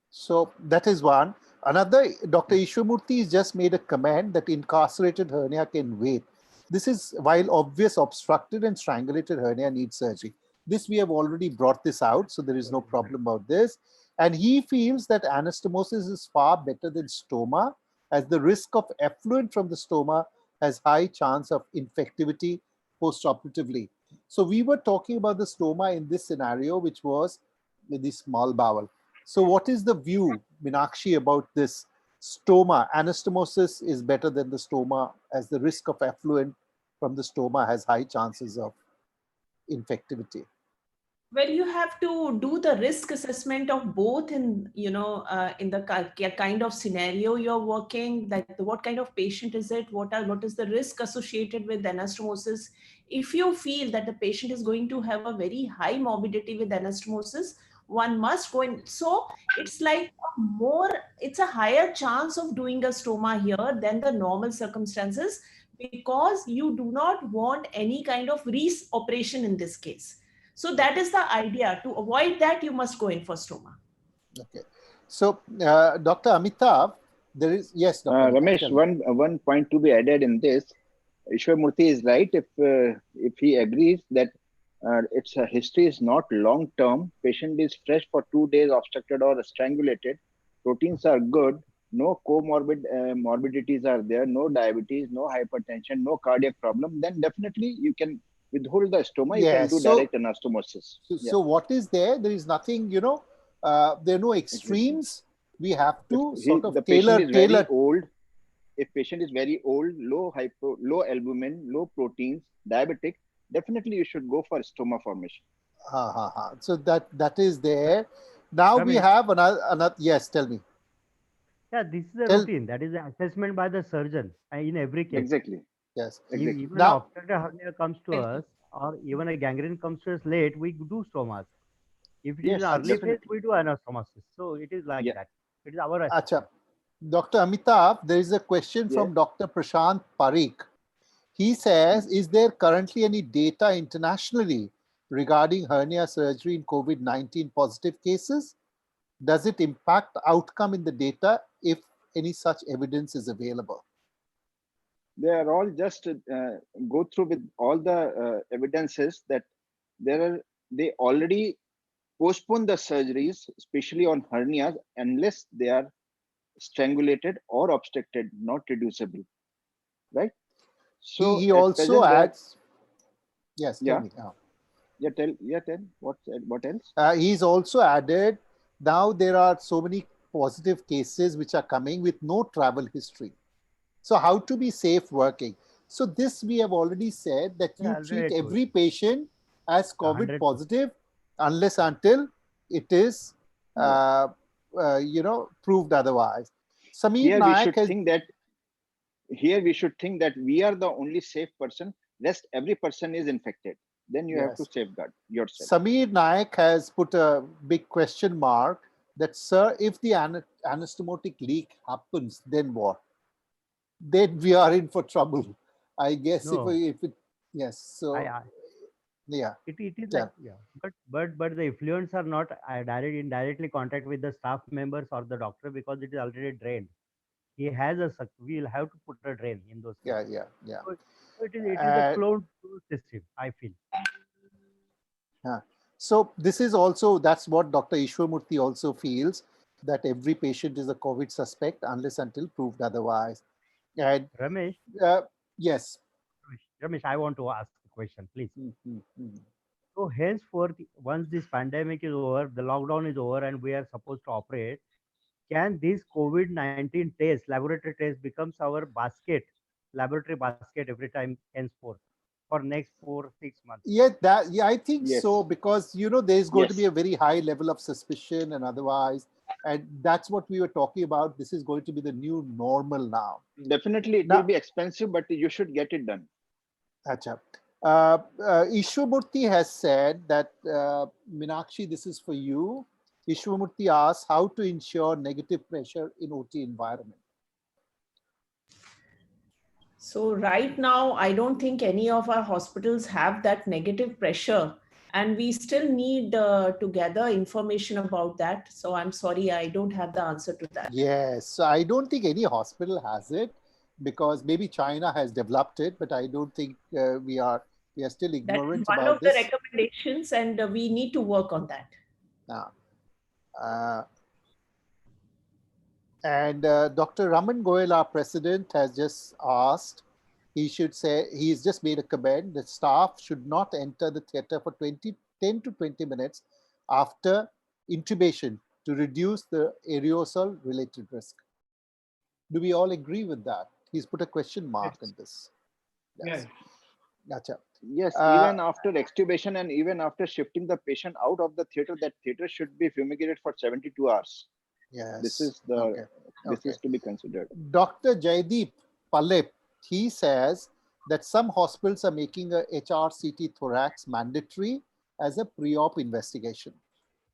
So that is one. Another, Dr. Ishwamurthy has just made a comment that incarcerated hernia can wait. This is while obvious obstructed and strangulated hernia needs surgery. This we have already brought this out, so there is no problem about this. And he feels that anastomosis is far better than stoma, as the risk of effluent from the stoma has high chance of infectivity postoperatively. So we were talking about the stoma in this scenario, which was the small bowel. So what is the view, Meenakshi, about this stoma? Anastomosis is better than the stoma, as the risk of effluent from the stoma has high chances of infectivity. Well, you have to do the risk assessment of both in the kind of scenario you're working, like what kind of patient is it, what is the risk associated with anastomosis. If you feel that the patient is going to have a very high morbidity with anastomosis, one must go in. So it's like it's a higher chance of doing a stoma here than the normal circumstances, because you do not want any kind of re-operation in this case. So that is the idea. To avoid that, you must go in for stoma. Okay. So, Dr. Amitabh, there is, yes, Dr. Ramesh, one point to be added in this. Ishwamurthy is right if he agrees that its history is not long term. Patient is fresh for 2 days, obstructed or strangulated. Proteins are good. No morbidities are there. No diabetes, no hypertension, no cardiac problem. Then definitely you can withhold the stoma, you can Yes, do so- direct anastomosis. So, Yeah. so what is there? There is nothing, there are no extremes. We have to sort of The patient is tailor. very old. If patient is very old, low albumin, low proteins, diabetic, definitely you should go for stoma formation. So that is there. Now we Ramesh. have another. Yes, tell me. Yeah, this is a Tell- routine. That is the assessment by the surgeon in every case. Exactly. Yes. Exactly. Even Now- after the hernia comes to us, or even a gangrene comes to us late, we do stomas. If it is Yes, in early phase, definitely. we do anastomosis. So it is like Yeah. that. It is our Acha. assessment. Dr. Amitabh, there is a question Yes. from Dr. Prashant Parikh. He says, is there currently any data internationally regarding hernia surgery in COVID-19 positive cases? Does it impact outcome in the data if any such evidence is available? They are all just go through with all the evidences that they already postpone the surgeries, especially on hernias, unless they are strangulated or obstructed, not reducible, right? So He at also present, adds, yes, tell Yeah. me. tell what else? He's also added, now there are so many positive cases which are coming with no travel history. So how to be safe working? So this we have already said that you Yeah, treat very every patient as COVID 100%. positive unless until it is, proved otherwise. Sameer Here we Naik should has, think that we are the only safe person. Rest every person is infected. Then you have to yes, safeguard yourself. Sameer Naik has put a big question mark that, sir, if the anastomotic leak happens, then what? Then we are in for trouble. I guess No. if it, yes. So, I- yeah. It is Yeah. like, yeah, but the effluents are not indirectly contact with the staff members or the doctor because it is already drained. He has we will have to put a drain in those cases. Yeah. So it is a closed system, I feel. So this is also, that's what Dr. Ishwamurthy also feels, that every patient is a COVID suspect unless until proved otherwise. And Ramesh, yes. Ramesh, I want to ask a question, please. Mhm. So henceforth, once this pandemic is over, the lockdown is over, and we are supposed to operate, can this COVID-19 test, laboratory test, becomes our laboratory basket every time henceforth for next 4-6 months? Yeah, I think Yes. so, because there's going to be Yes. a very high level of suspicion and otherwise, and that's what we were talking about. This is going to be the new normal now. Definitely, it Now- will be expensive, but you should get it done. Acha. Ishwamurthy has said that, Minakshi, this is for you. Ishwamurthy asks how to ensure negative pressure in OT environment. So right now, I don't think any of our hospitals have that negative pressure, and we still need to gather information about that. So I'm sorry, I don't have the answer to that. Yes, so I don't think any hospital has it, because maybe China has developed it, but I don't think we are still That ignorant is one about of the this. recommendations, and we need to work on that. And Dr. Raman Goyal, our president, has just asked, he's just made a comment that staff should not enter the theater for 10 to 20 minutes after intubation to reduce the aerosol related risk. Do we all agree with that? He's put a question mark in this. Yes. Gotcha. Yes, even after extubation and even after shifting the patient out of the theater, that theater should be fumigated for 72 hours. Yes. This is to be considered. Dr. Jaideep Palip, he says that some hospitals are making a HRCT thorax mandatory as a pre-op investigation.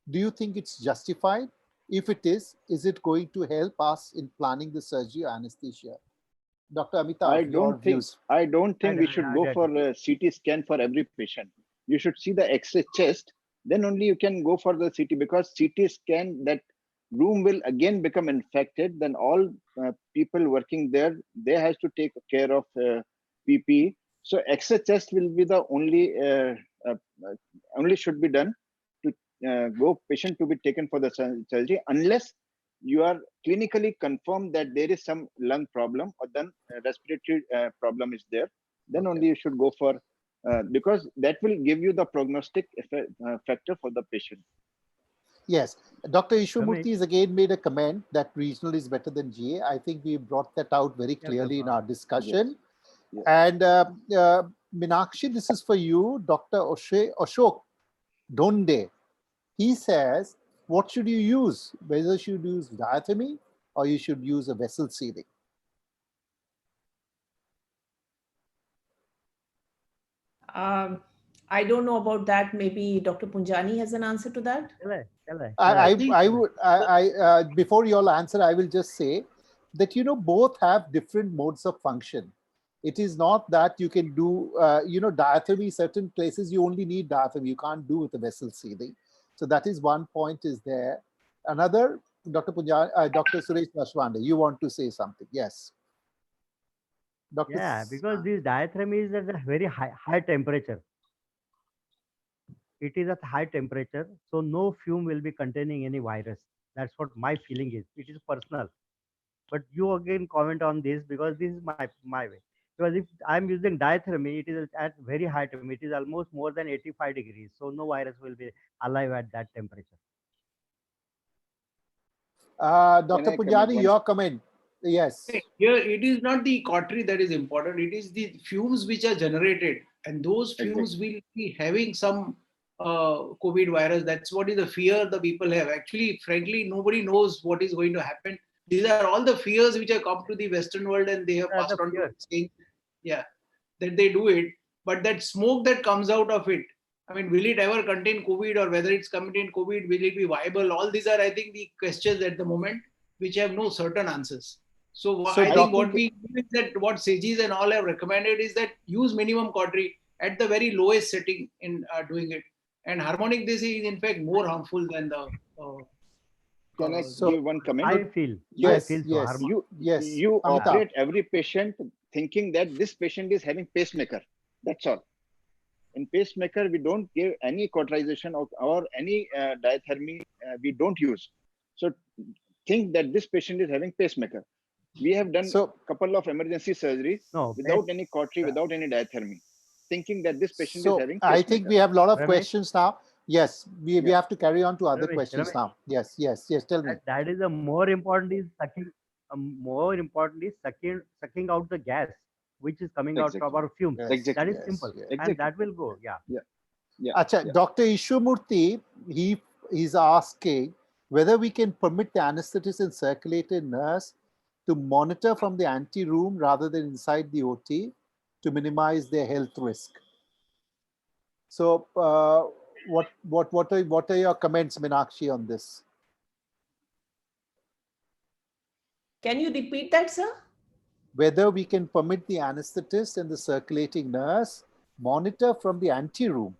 Do you think it's justified? If it is it going to help us in planning the surgery or anesthesia? Dr. Amitabh, I don't think we should go for a CT scan for every patient. You should see the X-ray chest, then only you can go for the CT, because CT scan, that room will again become infected. Then all people working there, they has to take care of PPE. So X-ray chest will be the only should be done to go patient to be taken for the surgery, unless you are clinically confirmed that there is some lung problem or then respiratory problem is there. Then only you should go for because that will give you the prognostic factor for the patient. Yes, Dr. Ishwamurthy Ramesh. has again made a comment that regional is better than GA. I think we brought that out very Yes, clearly in our discussion. Yes. And Meenakshi, this is for you, Dr. Ashok Donde. He says, what should you use? Whether you should use diathermy or you should use a vessel sealing. I don't know about that. Maybe Dr. Punjani has an answer to that. Before you all answer, I will just say that, you know, both have different modes of function. It is not that you can do, you know, diathermy, certain places you only need diathermy. You can't do with the vessel sealing. So that is one point is there. Another, Dr. Punjani, Dr. Suresh Nashwande, you want to say something? Yes. Dr. Yeah, because this diathermy is at a very high temperature. It is at high temperature, so no fume will be containing any virus. That's what my feeling is. It is personal. But you again comment on this because this is my way. Because if I'm using diathermy, it is at very high temperature. It is almost more than 85 degrees. So no virus will be alive at that temperature. Dr. Punjani, your comment. Yes. Here, it is not the cautery that is important. It is the fumes which are generated. And those fumes will be having some COVID virus. That's what is the fear the people have. Actually, frankly, nobody knows what is going to happen. These are all the fears which have come to the Western world and they have passed on to saying, yeah, that they do it. But that smoke that comes out of it, I mean, will it ever contain COVID, or whether it's contain COVID, will it be viable? All these are, I think, the questions at the moment which have no certain answers. So I think what we do is that what SAGES and all have recommended is that use minimum cautery at the very lowest setting in doing it. And harmonic this is in fact more harmful than the. Can I give one comment? I feel. Yes, I feel so. You operate every patient thinking that this patient is having pacemaker. That's all. In pacemaker, we don't give any cauterization or any diathermy. We don't use. So think that this patient is having pacemaker. We have done a couple of emergency surgeries without any cautery, without any diathermy, thinking that this patient is having pacemaker. I think we have a lot of questions now. Yes, we have to carry on to other questions now. Yes, tell me. That is the more important is sucking. More important is sucking out the gas which is coming out from our fumes. That is simple, and that will go. Achha, Dr. Ishwamurthy, he's asking whether we can permit the anesthetist and circulator nurse to monitor from the ante room rather than inside the OT to minimize their health risk. So, what are your comments, Meenakshi, on this? Can you repeat that, sir? Whether we can permit the anesthetist and the circulating nurse monitor from the ante room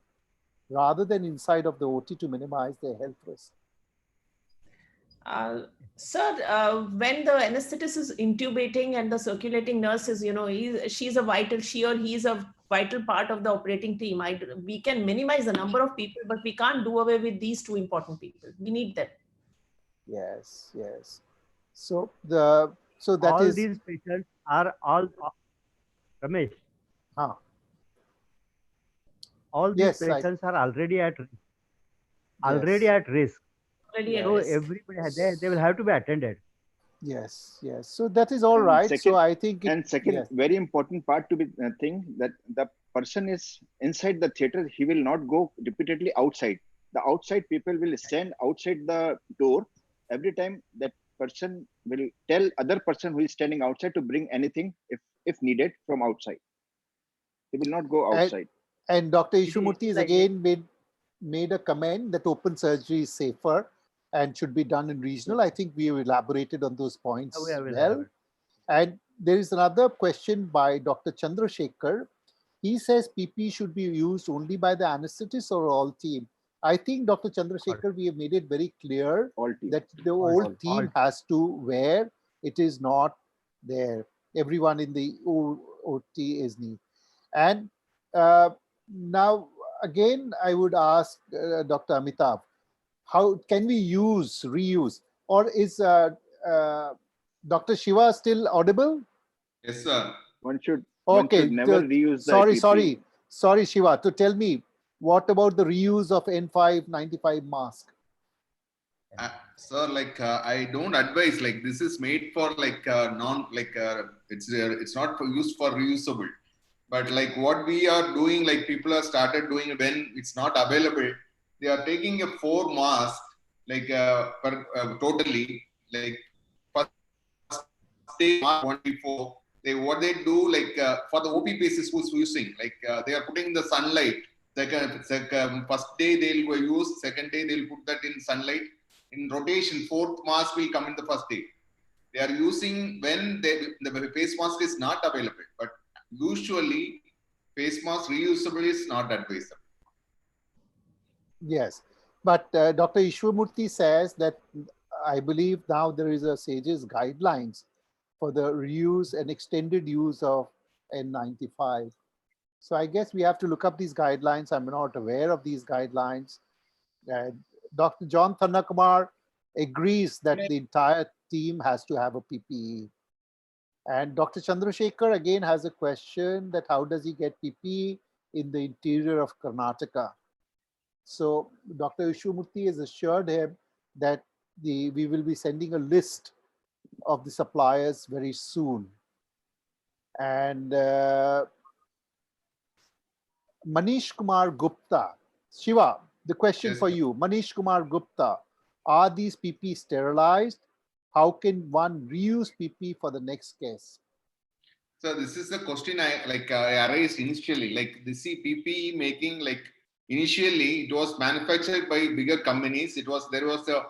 rather than inside of the OT to minimize their health risk. Sir, when the anesthetist is intubating and the circulating nurse is, she's a vital, she or he is a vital part of the operating team. We can minimize the number of people, but we can't do away with these two important people. We need them. Yes. So that all is. These patients are all Ramesh. All these patients are already at risk. So everybody, they will have to be attended. Yes. So that is all right. Second, so I think. Second, very important part to be think that the person is inside the theater. He will not go repeatedly outside. The outside people will stand outside the door every time. That person will tell other person who is standing outside to bring anything if needed from outside. He will not go outside. And Dr. Ishwamurthy has again made a comment that open surgery is safer and should be done in regional. I think we have elaborated on those points well. And there is another question by Dr. Chandrasekhar. He says PP should be used only by the anesthetist or all team. I think, Dr. Chandrasekhar, we have made it very clear that the whole team has to wear. It is not there. Everyone in the OT is need. And now, again, I would ask Dr. Amitav, how can we reuse? Or is Dr. Shiva still audible? Yes, sir. One should Okay. never reuse the Sorry. sorry, Shiva, to tell me, what about the reuse of N95 mask? Sir, I don't advise, like this is made for it's not for used for reusable. But like what we are doing, like people have started doing when it's not available, they are taking a 4 mask, totally, like first day one before. What they do, for the OP basis who's using, they are putting in the sunlight. First day they'll use, second day they'll put that in sunlight. In rotation, 4th mask will come in the first day. They are using when the face mask is not available, but usually face mask reusable is not advisable. Yes, but Dr. Ishwamurthy says that I believe now there is a SAGES guidelines for the reuse and extended use of N95. So I guess we have to look up these guidelines. I'm not aware of these guidelines. Dr. John Thannakumar agrees that the entire team has to have a PPE. And Dr. Chandrasekhar again has a question that how does he get PPE in the interior of Karnataka? So Dr. Ishwamurthy has assured him that we will be sending a list of the suppliers very soon. And Manish Kumar Gupta, Shiva, the question Yes, for sir. you, Manish Kumar Gupta, are these PP sterilized? How can one reuse PP for the next case? So this is the question I raised initially. Like the PPE making, initially it was manufactured by bigger companies. There was a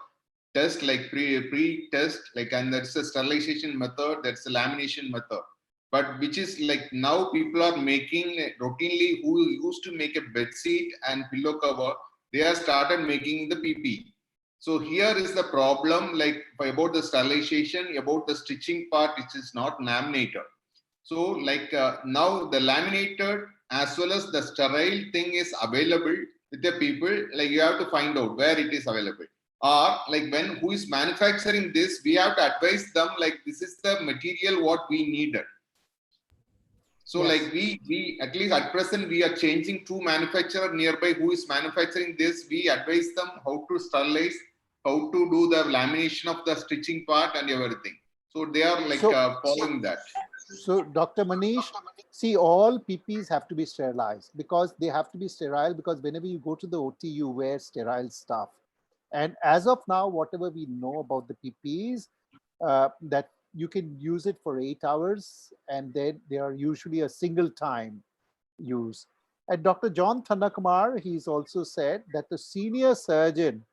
test, pre-test, and that's a sterilization method, that's a lamination method. But which is now people are making routinely, who used to make a bed sheet and pillow cover, they have started making the PPE. So here is the problem, about the sterilization, about the stitching part, which is not laminated. So now the laminated as well as the sterile thing is available with the people, you have to find out where it is available. Or when who is manufacturing this, we have to advise them, this is the material what we needed. So Yes. we at least at present we are changing to manufacturer nearby who is manufacturing this. We advise them how to sterilize, how to do the lamination of the stitching part and everything. So they are following that. So Dr. Manish, see, all PPs have to be sterilized because they have to be sterile because whenever you go to the OT, you wear sterile stuff. And as of now, whatever we know about the PPs, that you can use it for 8 hours and then they are usually a single time use. And Dr. John Thannakumar, he's also said that the senior surgeon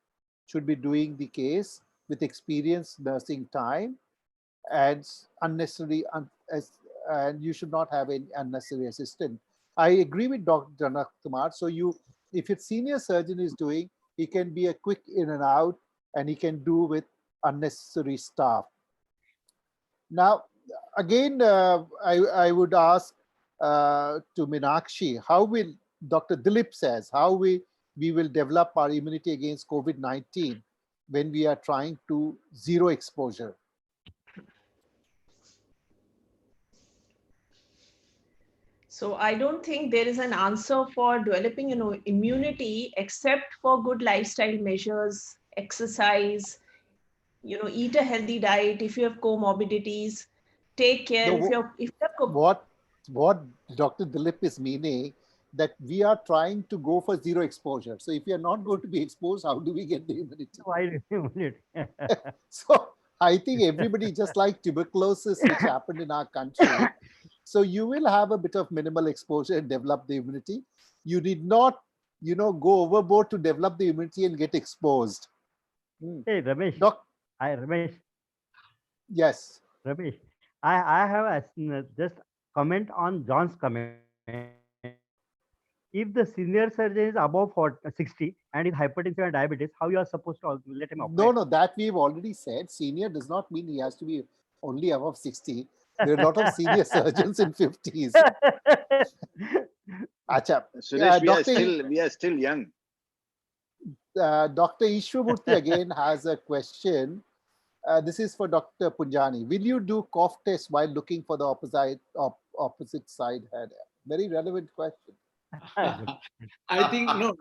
should be doing the case with experienced nursing time and unnecessary, and you should not have any unnecessary assistant. I agree with Dr. Thannakumar. So if your senior surgeon is doing, he can be a quick in and out and he can do with unnecessary staff. Now, again, I would ask to Meenakshi, how will, Dr. Dilip says, how we will develop our immunity against COVID-19 when we are trying to zero exposure? So I don't think there is an answer for developing immunity except for good lifestyle measures, exercise, eat a healthy diet. If you have comorbidities, take care. No, what Dr. Dilip is meaning that we are trying to go for zero exposure. So if you are not going to be exposed, how do we get the immunity? Why immunity? So I think everybody, just like tuberculosis, which happened in our country. So you will have a bit of minimal exposure and develop the immunity. You need not, go overboard to develop the immunity and get exposed. Hey, Ramesh. Ramesh. Yes. Ramesh, I have just comment on John's comment. If the senior surgeon is above 60 and is hypertension and diabetes, how you are supposed to let him operate? No, that we've already said. Senior does not mean he has to be only above 60. There are a lot of senior surgeons in 50s. Acha. Suresh, we are still young. Dr. Ishwamurthy again has a question. This is for Dr. Punjani. Will you do cough test while looking for the opposite side head? Very relevant question. I think no,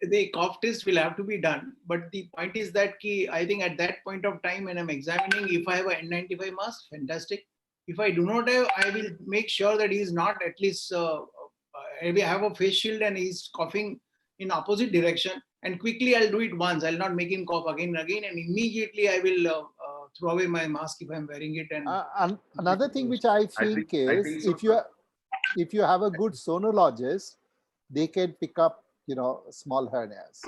the cough test will have to be done. But the point is that I think at that point of time when I'm examining, if I have a N95 mask, fantastic. If I do not have, I will make sure that he is not at least. We have a face shield and he's coughing in opposite direction. And quickly I'll do it once. I'll not make him cough again and again. And immediately I will throw away my mask if I'm wearing it. And another thing which I think is, think so. if you have a good sonologist, they can pick up, small hernias.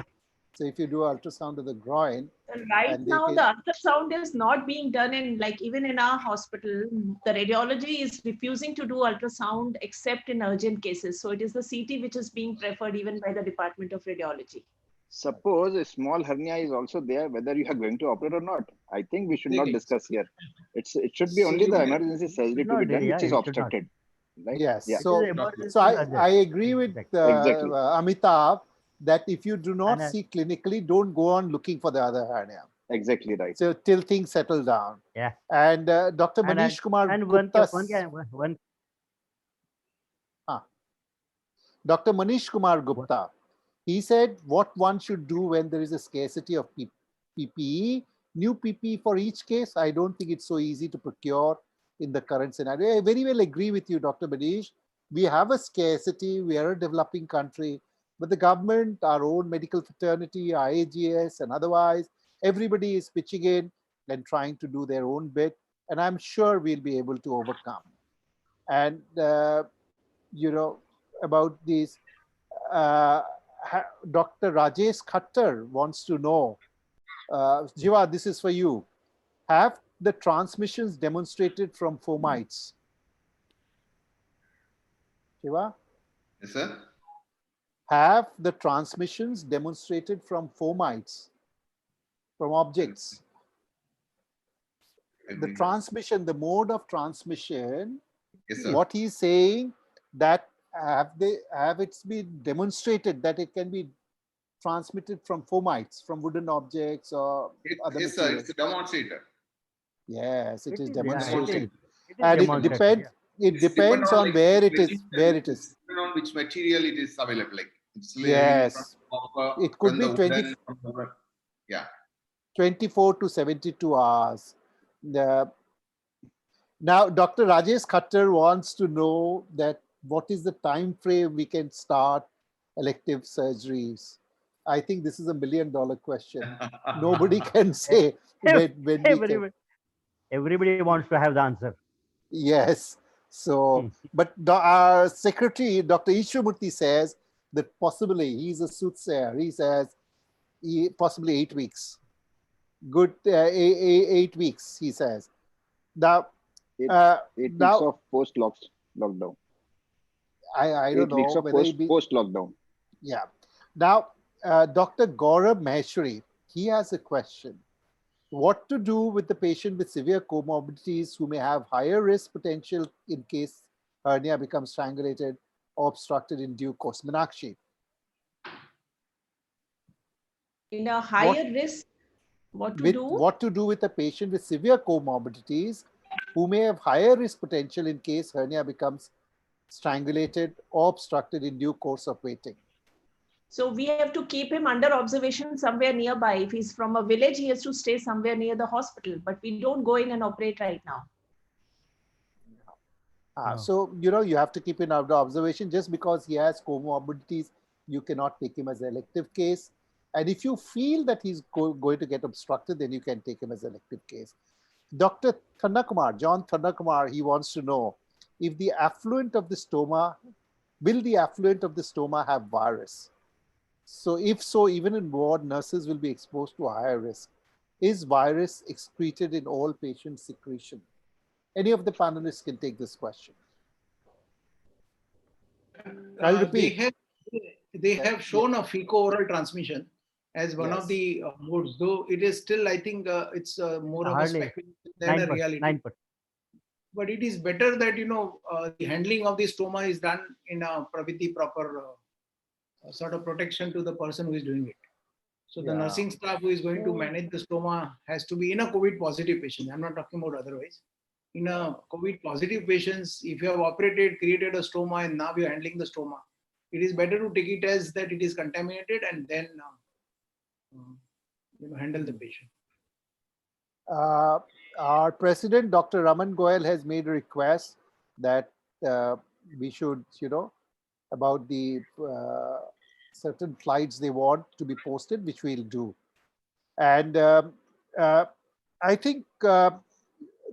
So if you do ultrasound of the groin, Right and they now, can- the ultrasound is not being done in, like, even in our hospital, the radiology is refusing to do ultrasound except in urgent cases. So it is the CT which is being preferred even by the Department of Radiology. Suppose a small hernia is also there, whether you are going to operate or not. I think we should not Okay. discuss here. It should be So only you the can- emergency surgery to not be there, done, yeah, which is it should not. obstructed. Right? yes. Yeah. So, It is emergency so urgent. I agree with Exactly. Amitabh that if you do not And, see clinically, don't go on looking for the other hernia. Exactly right. So till things settle down. Yeah. And Dr. And Manish Kumar and Gupta, one Dr. Manish Kumar Gupta, he said what one should do when there is a scarcity of PPE, new PPE for each case. I don't think it's so easy to procure in the current scenario. I very well agree with you, Dr. Manish. We have a scarcity, we are a developing country, but the government, our own medical fraternity, IAGS and otherwise, everybody is pitching in and trying to do their own bit. And I'm sure we'll be able to overcome. And, about this, Dr. Rajesh Khattar wants to know, Jiva, this is for you. Have the transmissions demonstrated from fomites? Jiva? Yes, sir. Have the transmissions demonstrated from fomites, from objects? The transmission, the mode of transmission, Yes, sir. what he's saying, that have it been demonstrated that it can be transmitted from fomites, from wooden objects or other Yes, sir. materials? It's a demonstrator. Yes, it is yeah, demonstrated. it is And it demonstrated, depends. It depends on like, where it which is. Where it is. depending on which material it is available. Like it's Yes. from copper, It could from be the 20 wooden, from the- yeah. 24 to 72 hours. Now, Dr. Rajesh Khattar wants to know that what is the time frame we can start elective surgeries? I think this is $1 million question. Nobody can say when we can. everybody wants to have the answer. Yes. So, but our secretary, Dr. Ishwamurthy, says that possibly, he's a soothsayer. He says possibly 8 weeks. Good, 8 weeks, he says. Now, 8 weeks now of post-lockdown. I don't 8 weeks know of whether it be, post-lockdown. yeah. Now, Dr. Gaurav Maheshwari, he has a question. What to do with the patient with severe comorbidities who may have higher risk potential in case hernia becomes strangulated or obstructed in due course? Meenakshi. In a higher risk, what to do? What to do with a patient with severe comorbidities who may have higher risk potential in case hernia becomes strangulated or obstructed in due course of waiting? So we have to keep him under observation somewhere nearby. If he's from a village, he has to stay somewhere near the hospital, but we don't go in and operate right now. No. So, you have to keep him under observation. Just because he has comorbidities, you cannot take him as an elective case. And if you feel that he's going to get obstructed, then you can take him as an elective case. Dr. Thannakumar, John Thannakumar, he wants to know if the affluent of the stoma, will the affluent of the stoma have virus? So if so, even in ward, nurses will be exposed to a higher risk. Is virus excreted in all patient secretion? Any of the panelists can take this question. I'll repeat. They have shown a fecal-oral transmission as one of the modes, though it is still, I think, it's more of a speculation than a reality. 9%. But it is better that the handling of the stoma is done in a with the proper sort of protection to the person who is doing it. So the nursing staff who is going to manage the stoma has to be in a COVID positive patient. I'm not talking about otherwise. In a COVID positive patients, if you have operated, created a stoma, and now you're handling the stoma, it is better to take it as that it is contaminated and then handle the patient. Our president, Dr. Raman Goyal, has made a request that we should, about the certain slides they want to be posted, which we'll do. And I think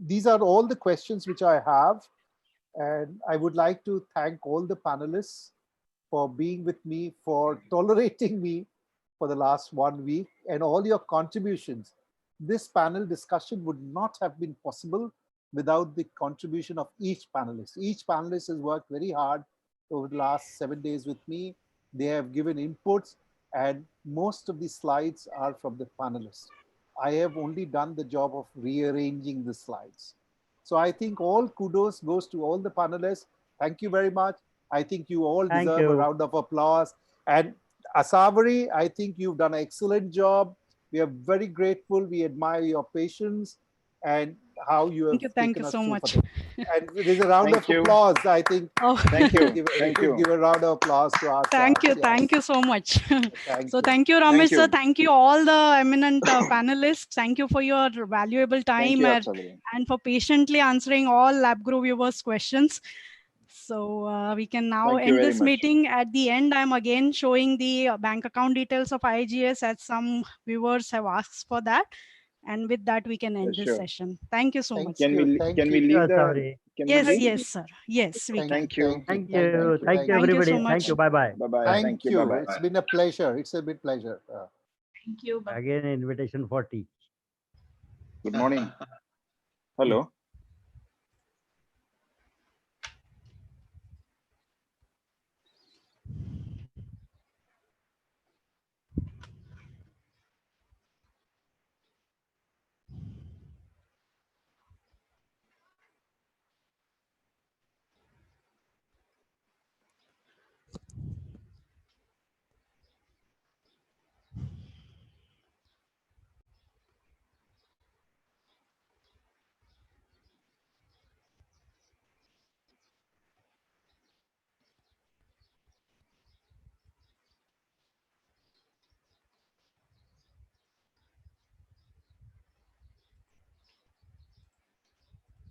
these are all the questions which I have. And I would like to thank all the panelists for being with me, for tolerating me for the last 1 week, and all your contributions. This panel discussion would not have been possible without the contribution of each panelist. Each panelist has worked very hard over the last 7 days with me. They have given inputs, and most of the slides are from the panelists. I have only done the job of rearranging the slides. So I think all kudos goes to all the panelists. Thank you very much. I think you all deserve a round of applause. And Asawari, I think you've done an excellent job. We are very grateful. We admire your patience and how you have Thank you so much. And there's a round of applause, I think. Oh, Thank you. Thank you. Give a round of applause to us. Thank you so much. Thank you, Ramesh Thank sir. you. Thank you all the eminent panelists. Thank you for your valuable time and for patiently answering all LabGuru viewers' questions. So we can now Thank you end very this much. meeting. At the end, I'm again showing the bank account details of IGS, as some viewers have asked for that. And with that, we can end this Sure. session. Thank you so much. Can we leave the? Yes, sir. Yes, we can. Thank you. Thank you. Thank you, everybody. so much. Thank you. Bye-bye. Bye-bye. Thank you. Bye-bye. It's been a pleasure. It's a big pleasure. Thank you. Bye. Again, invitation for tea. Good morning. Hello.